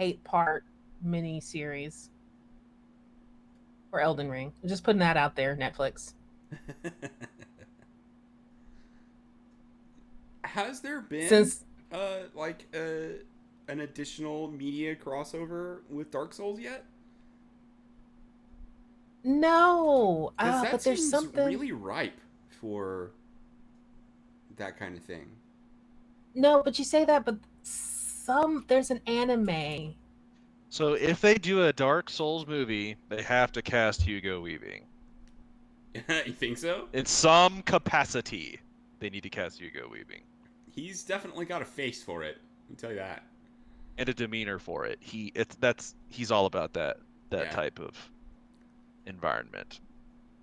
Speaker 1: 8-part mini series for Elden Ring. Just putting that out there, Netflix.
Speaker 3: Has there been
Speaker 1: Since
Speaker 3: an additional media crossover with Dark Souls yet?
Speaker 1: no,
Speaker 3: Because that
Speaker 1: but there's
Speaker 3: seems
Speaker 1: something
Speaker 3: really ripe for that kind of thing.
Speaker 1: No, but you say that, but there's an anime.
Speaker 2: So if they do a Dark Souls movie, they have to cast Hugo Weaving.
Speaker 3: You think so?
Speaker 2: In some capacity, they need to cast Hugo Weaving.
Speaker 3: He's definitely got a face for it. Let me tell you that.
Speaker 2: And a demeanor for it. He's all about that
Speaker 3: Yeah.
Speaker 2: type of environment.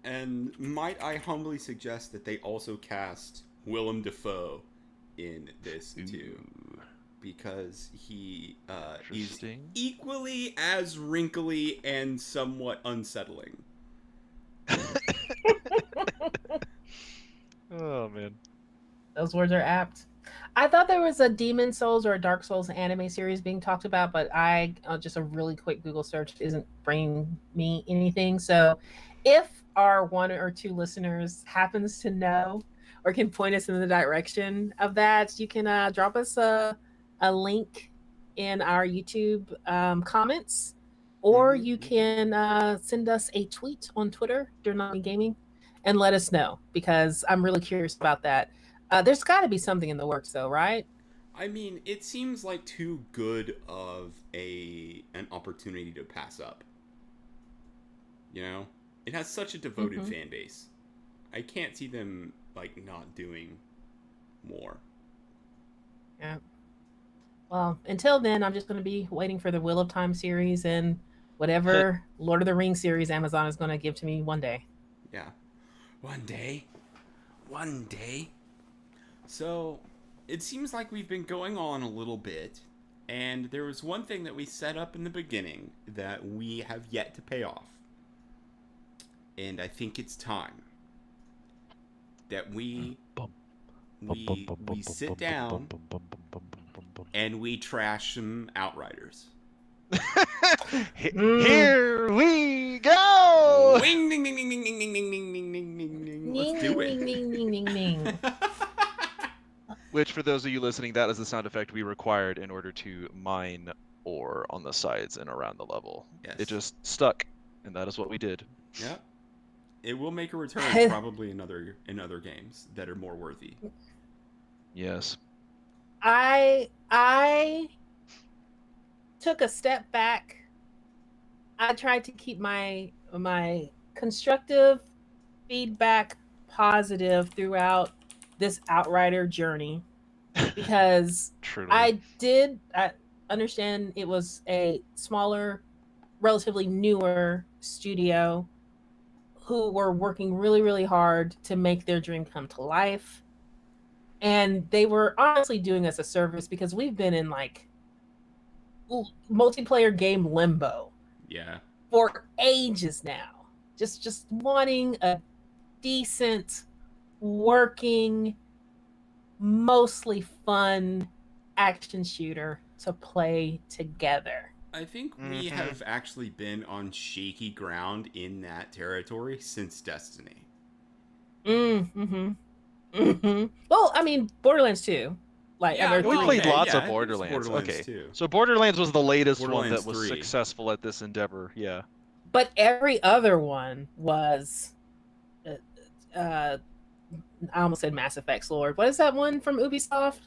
Speaker 3: And might I humbly suggest that they also cast Willem Dafoe in this too, because he is
Speaker 2: Interesting.
Speaker 3: equally as wrinkly and somewhat unsettling.
Speaker 2: Oh man.
Speaker 1: Those words are apt. I thought there was a Demon Souls or a Dark Souls anime series being talked about, but just a really quick Google search isn't bringing me anything. So, if our one or two listeners happens to know or can point us in the direction of that, you can drop us a link in our YouTube comments, or you can send us a tweet on Twitter, Durnomi Gaming, and let us know, because I'm really curious about that. There's got to be something in the works, though, right?
Speaker 3: I mean, it seems like too good of an opportunity to pass up. You know, it has such a devoted fan base. I can't see them like not doing more.
Speaker 1: Yeah. Well, until then, I'm just going to be waiting for the Wheel of Time series and whatever Lord of the Rings series Amazon is going to give to me one day.
Speaker 3: Yeah. One day. One day. So, it seems like we've been going on a little bit, and there was one thing that we set up in the beginning that we have yet to pay off. And I think it's time that we sit down and we trash some Outriders.
Speaker 2: Here we go!
Speaker 3: Wing, ding, ding, ding, ding, ding, ding, ding, ding, ding, ding, ding. Let's do it.
Speaker 1: Ning, ning, ning, ning, ning.
Speaker 2: Which, for those of you listening, that is the sound effect we required in order to mine ore on the sides and around the level.
Speaker 3: Yes.
Speaker 2: It just stuck, and that is what we did.
Speaker 3: Yep. It will make a return probably in other games that are more worthy.
Speaker 2: Yes.
Speaker 1: I took a step back. I tried to keep my constructive feedback positive throughout this Outrider journey, because
Speaker 2: Truly.
Speaker 1: I understand it was a smaller, relatively newer studio who were working really, really hard to make their dream come to life. And they were honestly doing us a service, because we've been in like multiplayer game limbo for ages now. Just wanting a decent, working, mostly fun action shooter to play together.
Speaker 3: I think we have actually been on shaky ground in that territory since Destiny.
Speaker 1: Well, I mean, Borderlands 2. Like,
Speaker 2: we played lots of
Speaker 3: it's
Speaker 2: Borderlands.
Speaker 3: Borderlands 2.
Speaker 2: So Borderlands was the latest
Speaker 3: Borderlands
Speaker 2: one that was
Speaker 3: 3.
Speaker 2: successful at this endeavor. Yeah.
Speaker 1: But every other one was, I almost said Mass Effect's Lord. What is that one from Ubisoft?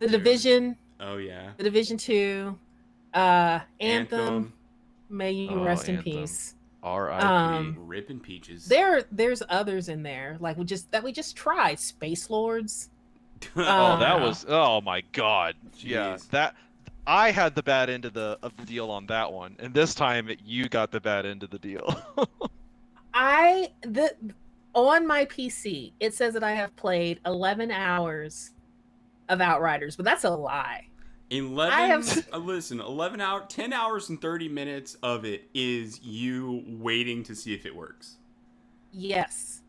Speaker 1: The Division.
Speaker 3: Oh yeah.
Speaker 1: The Division 2. Anthem. May you rest in peace.
Speaker 2: R.I.P.
Speaker 3: Rippin' peaches.
Speaker 1: There's others in there like we just tried. Space Lords.
Speaker 2: That was, oh my god.
Speaker 3: Jeez.
Speaker 2: Yeah, that I had the bad end of the deal on that one, and this time you got the bad end of the deal.
Speaker 1: On my PC it says that I have played 11 hours of Outriders, but that's a lie.
Speaker 3: 11 hours, 10 hours and 30 minutes of it is you waiting to see if it works.
Speaker 1: Yes.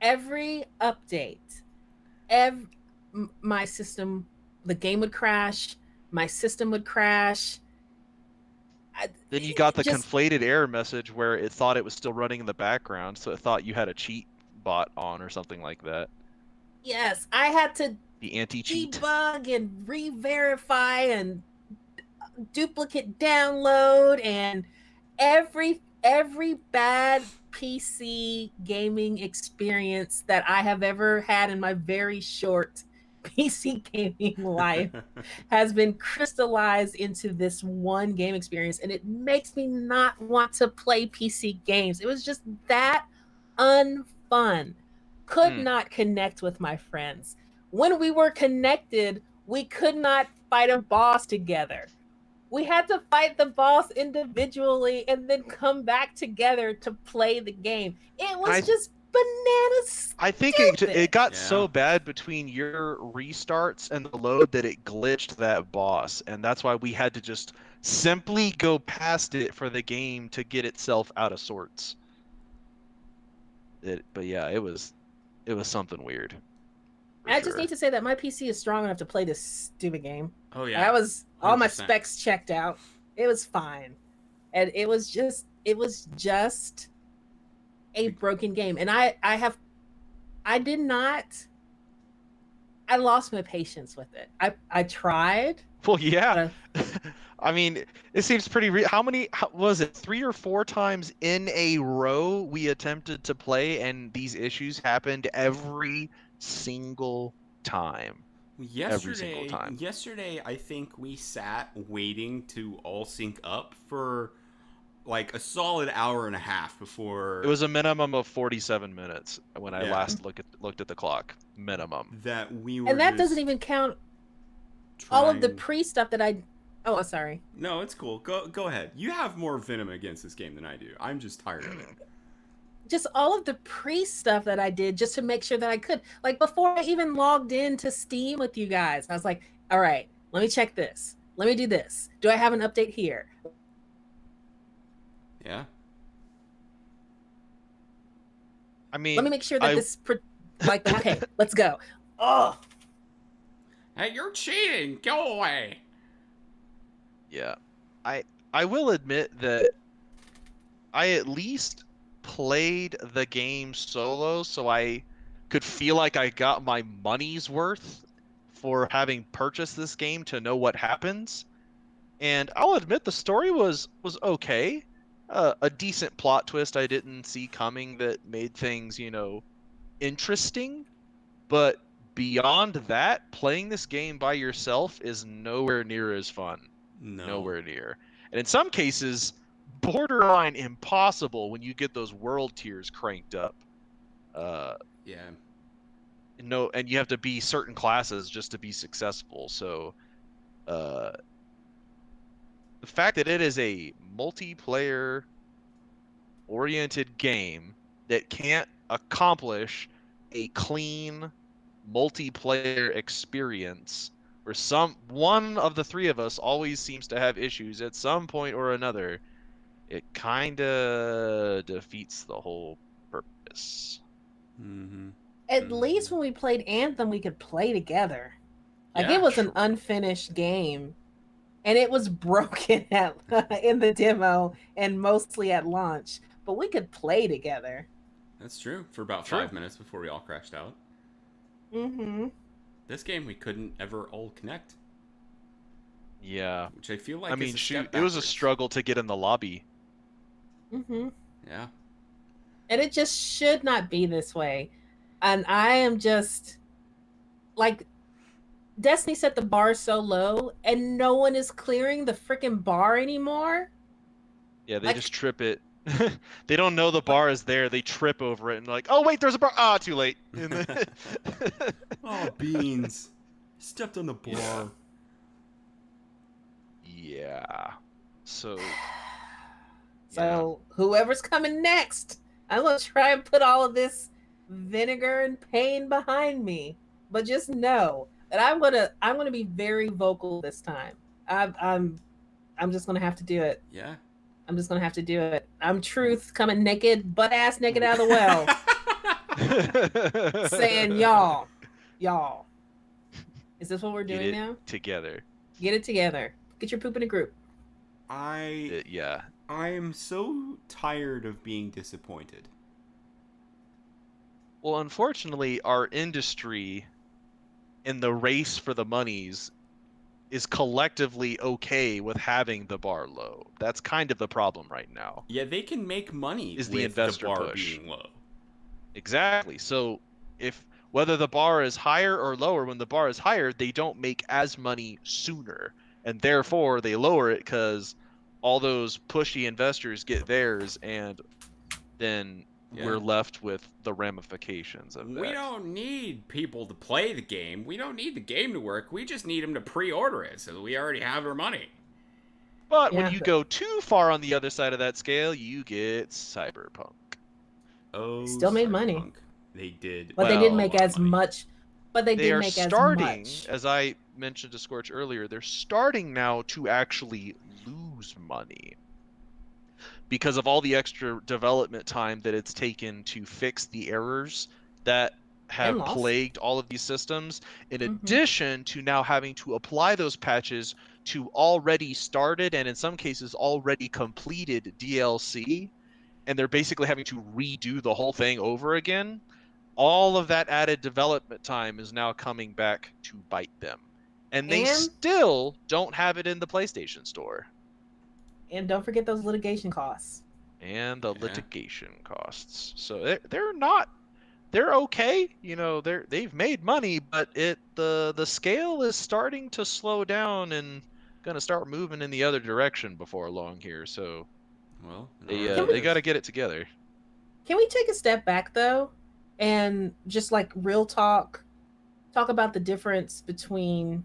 Speaker 1: Every update, my system, the game would crash, my system would crash.
Speaker 2: Then you got the conflated error message where it thought it was still running in the background, so it thought you had a cheat bot on or something like that.
Speaker 1: Yes, I had to
Speaker 2: the anti-cheat
Speaker 1: debug and re-verify and duplicate download, and every bad PC gaming experience that I have ever had in my very short PC gaming life has been crystallized into this one game experience, and it makes me not want to play PC games. It was just that unfun. Could not connect with my friends. When we were connected, we could not fight a boss together. We had to fight the boss individually and then come back together to play the game. It was just bananas.
Speaker 2: I think it got so bad between your restarts and the load that it glitched that boss, and that's why we had to just simply go past it for the game to get itself out of sorts. But yeah, it was something weird.
Speaker 1: I just need to say that my PC is strong enough to play this stupid game.
Speaker 3: Oh yeah,
Speaker 1: that was
Speaker 3: 100%.
Speaker 1: All my specs checked out. It was fine, and it was just a broken game. And I lost my patience with it. I tried.
Speaker 2: Well, yeah. I mean, it seems pretty real. How was it? 3 or 4 times in a row we attempted to play, and these issues happened every single time.
Speaker 3: Yesterday, I think we sat waiting to all sync up for like a solid hour and a half before.
Speaker 2: It was a minimum of 47 minutes when I last looked at the clock. Minimum.
Speaker 3: That we were.
Speaker 1: And that doesn't even count all of the pre-stuff that I. Oh, sorry.
Speaker 3: No, it's cool. Go ahead. You have more venom against this game than I do. I'm just tired of it.
Speaker 1: Just all of the pre-stuff that I did just to make sure that I could. Like, before I even logged into Steam with you guys, I was like, all right, let me check this. Let me do this. Do I have an update here?
Speaker 3: Yeah.
Speaker 2: I mean,
Speaker 1: let me make sure that okay, let's go. Oh.
Speaker 3: Hey, you're cheating. Go away.
Speaker 2: Yeah. I will admit that I at least played the game solo so I could feel like I got my money's worth for having purchased this game to know what happens. And I'll admit the story was okay. A decent plot twist I didn't see coming that made things, interesting. But beyond that, playing this game by yourself is nowhere near as fun.
Speaker 3: No.
Speaker 2: Nowhere near. And in some cases, borderline impossible when you get those world tiers cranked up.
Speaker 3: Yeah.
Speaker 2: No, and you have to be certain classes just to be successful. So, the fact that it is a multiplayer oriented game that can't accomplish a clean multiplayer experience, where one of the 3 of us always seems to have issues at some point or another, it kind of defeats the whole purpose.
Speaker 3: Mm-hmm.
Speaker 1: At least when we played Anthem, we could play together. Like, it was an unfinished game, and it was broken in the demo and mostly at launch, but we could play together.
Speaker 3: That's true. For about 5 minutes before we all crashed out.
Speaker 1: Mm-hmm.
Speaker 3: This game, we couldn't ever all connect.
Speaker 2: Yeah.
Speaker 3: Which I feel like
Speaker 2: it was a struggle to get in the lobby.
Speaker 1: Mm-hmm.
Speaker 3: Yeah.
Speaker 1: And it just should not be this way. And I am just, like, Destiny set the bar so low, and no one is clearing the freaking bar anymore.
Speaker 2: Yeah, they just trip it. They don't know the bar is there. They trip over it and like, oh wait, there's a bar. Ah, too late.
Speaker 3: Oh, beans! Stepped on the bar.
Speaker 2: Yeah. So.
Speaker 1: So whoever's coming next, I'm gonna try and put all of this vinegar and pain behind me. But just know that I'm gonna be very vocal this time. I'm just gonna have to do it.
Speaker 3: Yeah.
Speaker 1: I'm just gonna have to do it. I'm Truth coming naked, butt ass naked out of the well, saying y'all, is this what we're doing now?
Speaker 2: Together.
Speaker 1: Get it together. Get your poop in a group.
Speaker 3: Yeah. I am so tired of being disappointed.
Speaker 2: Well, unfortunately, our industry in the race for the monies is collectively okay with having the bar low. That's kind of the problem right now.
Speaker 3: Yeah, they can make money
Speaker 2: with
Speaker 3: the investor
Speaker 2: bar
Speaker 3: push being low.
Speaker 2: Exactly. So if Whether the bar is higher or lower, when the bar is higher, they don't make as money sooner. And therefore, they lower it because all those pushy investors get theirs, and then we're left with the ramifications of that.
Speaker 3: We don't need people to play the game. We don't need the game to work. We just need them to pre-order it so that we already have our money.
Speaker 2: But when you go too far on the other side of that scale, you get Cyberpunk.
Speaker 3: Oh,
Speaker 1: still made money.
Speaker 3: Cyberpunk. They did.
Speaker 1: But they didn't make as much. But they did
Speaker 2: are
Speaker 1: make
Speaker 2: starting,
Speaker 1: as much.
Speaker 2: as I mentioned to Scorch earlier, they're starting now to actually lose money because of all the extra development time that it's taken to fix the errors that have plagued all of these systems, in addition to now having to apply those patches to already started and in some cases already completed DLC, and they're basically having to redo the whole thing over again. All of that added development time is now coming back to bite them. And they still don't have it in the PlayStation Store.
Speaker 1: And don't forget those litigation costs.
Speaker 2: And the litigation costs. So they're okay. You know, they've made money, but the scale is starting to slow down and gonna start moving in the other direction before long here. So they got to get it together.
Speaker 1: Can we take a step back though? And just like real talk about the difference between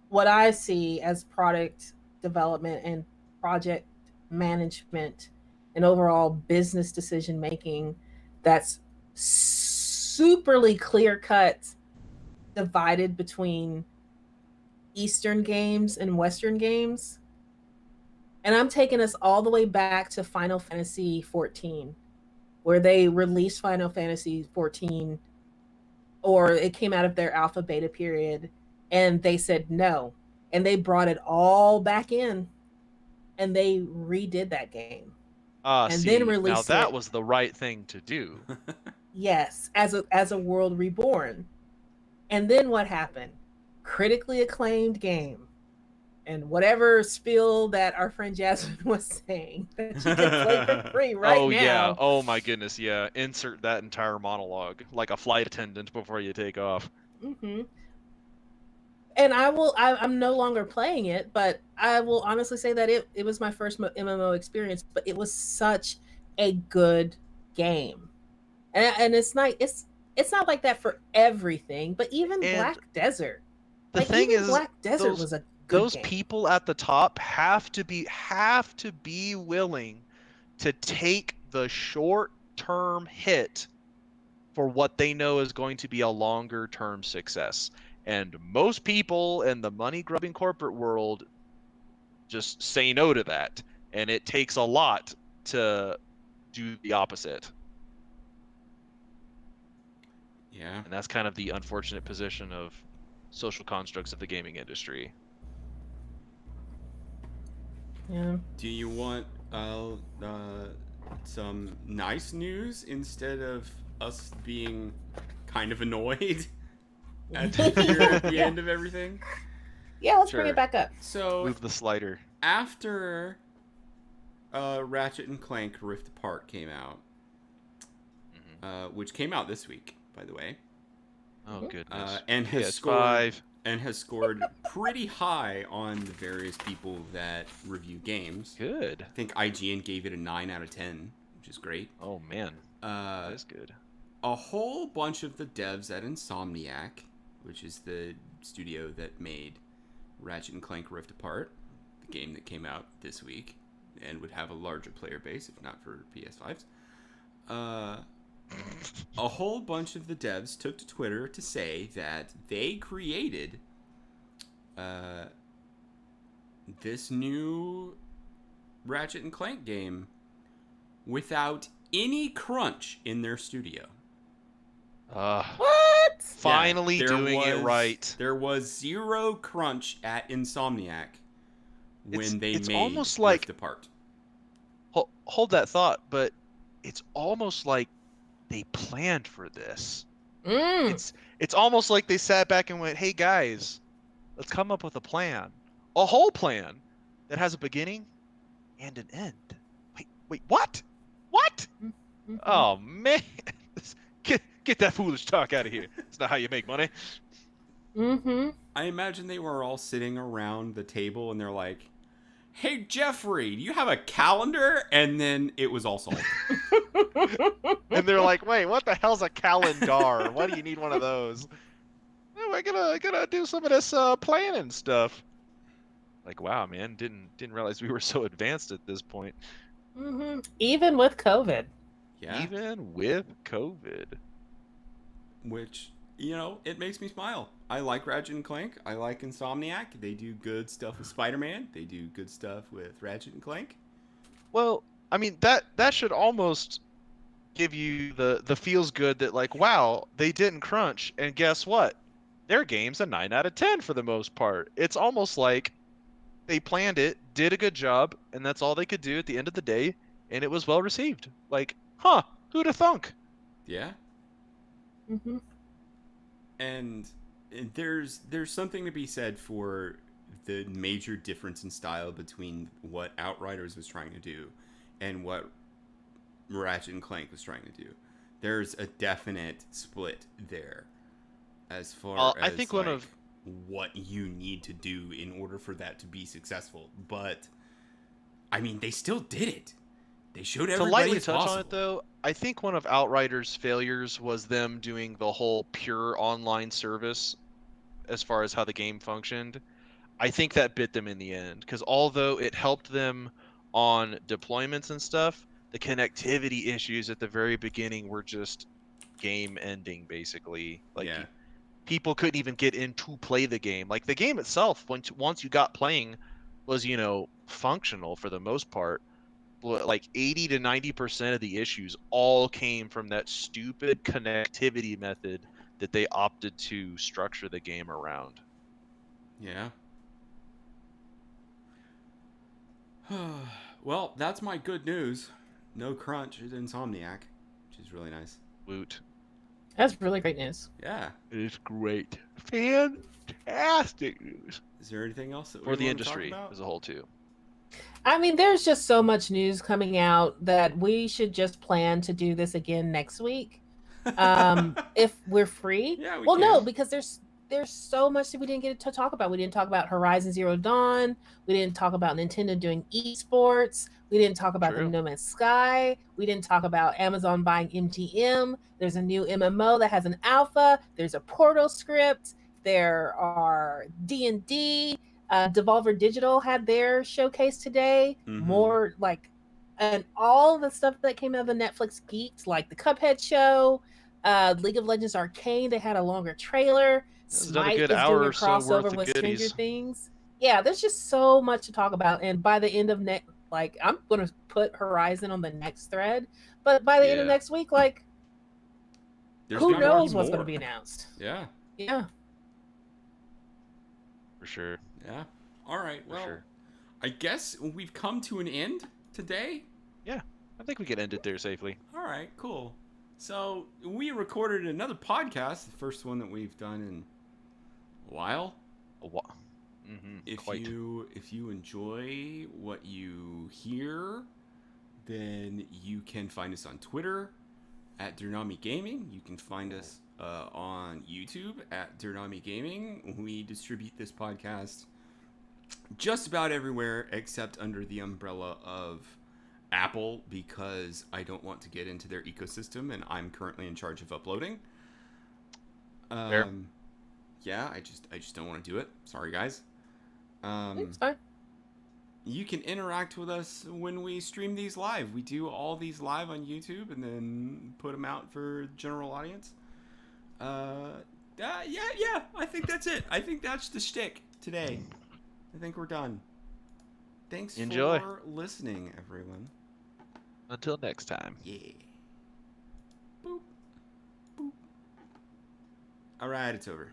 Speaker 1: what I see as product development and project management and overall business decision making that's superly clear cut divided between Eastern games and Western games. And I'm taking us all the way back to Final Fantasy 14. Where they released Final Fantasy 14, or it came out of their alpha beta period, and they said no. And they brought it all back in, and they redid that game.
Speaker 2: Then released now that was the right thing to do.
Speaker 1: Yes, as a world reborn. And then what happened? Critically acclaimed game. And whatever spiel that our friend Jasmine was saying that you can play for free right now.
Speaker 2: Oh yeah. Oh my goodness. Yeah. Insert that entire monologue like a flight attendant before you take off.
Speaker 1: And I'm no longer playing it, but I will honestly say that it was my first MMO experience, but it was such a good game. And it's not like that for everything, but even Black Desert.
Speaker 2: The thing is,
Speaker 1: Black Desert was a
Speaker 2: those people at the top have to be willing to take the short-term hit for what they know is going to be a longer-term success. And most people in the money-grubbing corporate world just say no to that. And it takes a lot to do the opposite.
Speaker 3: Yeah.
Speaker 2: And that's kind of the unfortunate position of social constructs of the gaming industry.
Speaker 1: Yeah.
Speaker 3: Do you want some nice news instead of us being kind of annoyed at the end of everything?
Speaker 1: Yeah, let's bring it back up.
Speaker 3: So
Speaker 2: move the slider.
Speaker 3: After Ratchet and Clank Rift Apart came out, which came out this week, by the way.
Speaker 2: Oh goodness.
Speaker 3: And has scored pretty high on the various people that review games.
Speaker 2: Good.
Speaker 3: I think IGN gave it a 9 out of 10, which is great.
Speaker 2: Oh man, that is good.
Speaker 3: A whole bunch of the devs at Insomniac, which is the studio that made Ratchet and Clank Rift Apart, the game that came out this week and would have a larger player base if not for PS5s. A whole bunch of the devs took to Twitter to say that they created this new Ratchet and Clank game without any crunch in their studio.
Speaker 1: What?
Speaker 2: Finally doing it right.
Speaker 3: There was zero crunch at Insomniac when they made
Speaker 2: almost like
Speaker 3: Rift Apart.
Speaker 2: Hold that thought, but it's almost like they planned for this. It's almost like they sat back and went, "Hey guys, let's come up with a plan, a whole plan that has a beginning and an end." Wait, what? What? Oh man, Get that foolish talk out of here. It's not how you make money.
Speaker 1: Mm-hmm.
Speaker 3: I imagine they were all sitting around the table and they're like, "Hey Jeffrey, do you have a calendar?" And then it was all solved.
Speaker 2: And they're like, wait, what the hell's a calendar? Why do you need one of those? Oh, I gotta do some of this planning stuff. Like, wow, man, didn't realize we were so advanced at this point.
Speaker 1: Mm-hmm. Even with COVID.
Speaker 3: Yeah.
Speaker 2: Even with COVID.
Speaker 3: Which, it makes me smile. I like Ratchet and Clank. I like Insomniac. They do good stuff with Spider-Man. They do good stuff with Ratchet and Clank.
Speaker 2: Well, I mean that should almost give you the feels good that like, wow, they didn't crunch, and guess what? Their game's a 9 out of 10 for the most part. It's almost like they planned it, did a good job, and that's all they could do at the end of the day, and it was well received. Like, huh, who'da thunk?
Speaker 3: Yeah.
Speaker 1: Mm-hmm.
Speaker 3: And there's something to be said for the major difference in style between what Outriders was trying to do and what Ratchet and Clank was trying to do. There's a definite split there as far
Speaker 2: I
Speaker 3: as
Speaker 2: think
Speaker 3: like,
Speaker 2: one of
Speaker 3: what you need to do in order for that to be successful. But I mean, they still did it. They showed
Speaker 2: to
Speaker 3: everybody
Speaker 2: lightly
Speaker 3: it's
Speaker 2: touch
Speaker 3: possible.
Speaker 2: on it though, I think one of Outriders' failures was them doing the whole pure online service as far as how the game functioned. I think that bit them in the end because although it helped them on deployments and stuff, the connectivity issues at the very beginning were just game ending basically. Like
Speaker 3: Yeah.
Speaker 2: people couldn't even get in to play the game. Like the game itself, once you got playing, was functional for the most part. Like 80 to 90% of the issues all came from that stupid connectivity method that they opted to structure the game around.
Speaker 3: Yeah. Well, that's my good news. No crunch at Insomniac, which is really nice.
Speaker 2: Woot.
Speaker 1: That's really great news.
Speaker 3: Yeah.
Speaker 2: It's great. Fantastic news.
Speaker 3: Is there anything else that we
Speaker 2: For the
Speaker 3: want to talk
Speaker 2: industry
Speaker 3: about?
Speaker 2: as a whole, too.
Speaker 1: I mean, there's just so much news coming out that we should just plan to do this again next week. If we're free.
Speaker 3: Yeah, we
Speaker 1: well,
Speaker 3: can.
Speaker 1: no, because there's so much that we didn't get to talk about. We didn't talk about Horizon Zero Dawn. We didn't talk about Nintendo doing esports. We didn't talk about the
Speaker 2: True.
Speaker 1: No Man's Sky. We didn't talk about Amazon buying MTM. There's a new MMO that has an alpha. There's a Portal script. There are D&D. Devolver Digital had their showcase today.
Speaker 3: Mhm.
Speaker 1: More like, and all the stuff that came out of the Netflix geeks, like the Cuphead show, League of Legends Arcane, they had a longer trailer.
Speaker 2: It's another
Speaker 1: Smite
Speaker 2: good
Speaker 1: is
Speaker 2: hour
Speaker 1: doing a
Speaker 2: or so worth
Speaker 1: crossover
Speaker 2: of
Speaker 1: with Stranger
Speaker 2: goodies.
Speaker 1: Things. Yeah, there's just so much to talk about. And by the end of next, like, I'm gonna put Horizon on the next thread. But by the end of
Speaker 2: Yeah.
Speaker 1: next week, like,
Speaker 3: There's
Speaker 1: who
Speaker 3: gonna be
Speaker 1: knows what's
Speaker 3: more.
Speaker 1: gonna be announced?
Speaker 3: Yeah.
Speaker 1: Yeah.
Speaker 2: For sure.
Speaker 3: Yeah. All right.
Speaker 2: For
Speaker 3: Well,
Speaker 2: sure.
Speaker 3: I guess we've come to an end today.
Speaker 2: Yeah. I think we can end it there safely.
Speaker 3: All right. Cool. So we recorded another podcast, the first one that we've done in a while.
Speaker 2: Mm-hmm.
Speaker 3: If you enjoy what you hear, then you can find us on Twitter at Durnami Gaming. You can find us on YouTube at Durnami Gaming. We distribute this podcast just about everywhere except under the umbrella of Apple because I don't want to get into their ecosystem and I'm currently in charge of uploading.
Speaker 2: Fair.
Speaker 3: Yeah, I just don't want to do it. Sorry, guys.
Speaker 1: It's fine.
Speaker 3: You can interact with us when we stream these live. We do all these live on YouTube and then put them out for the general audience. Yeah. I think that's it. I think that's the shtick today. I think we're done. Thanks
Speaker 2: Enjoy.
Speaker 3: for listening, everyone.
Speaker 2: Until next time.
Speaker 3: Yeah. Boop. Boop. All right, it's over.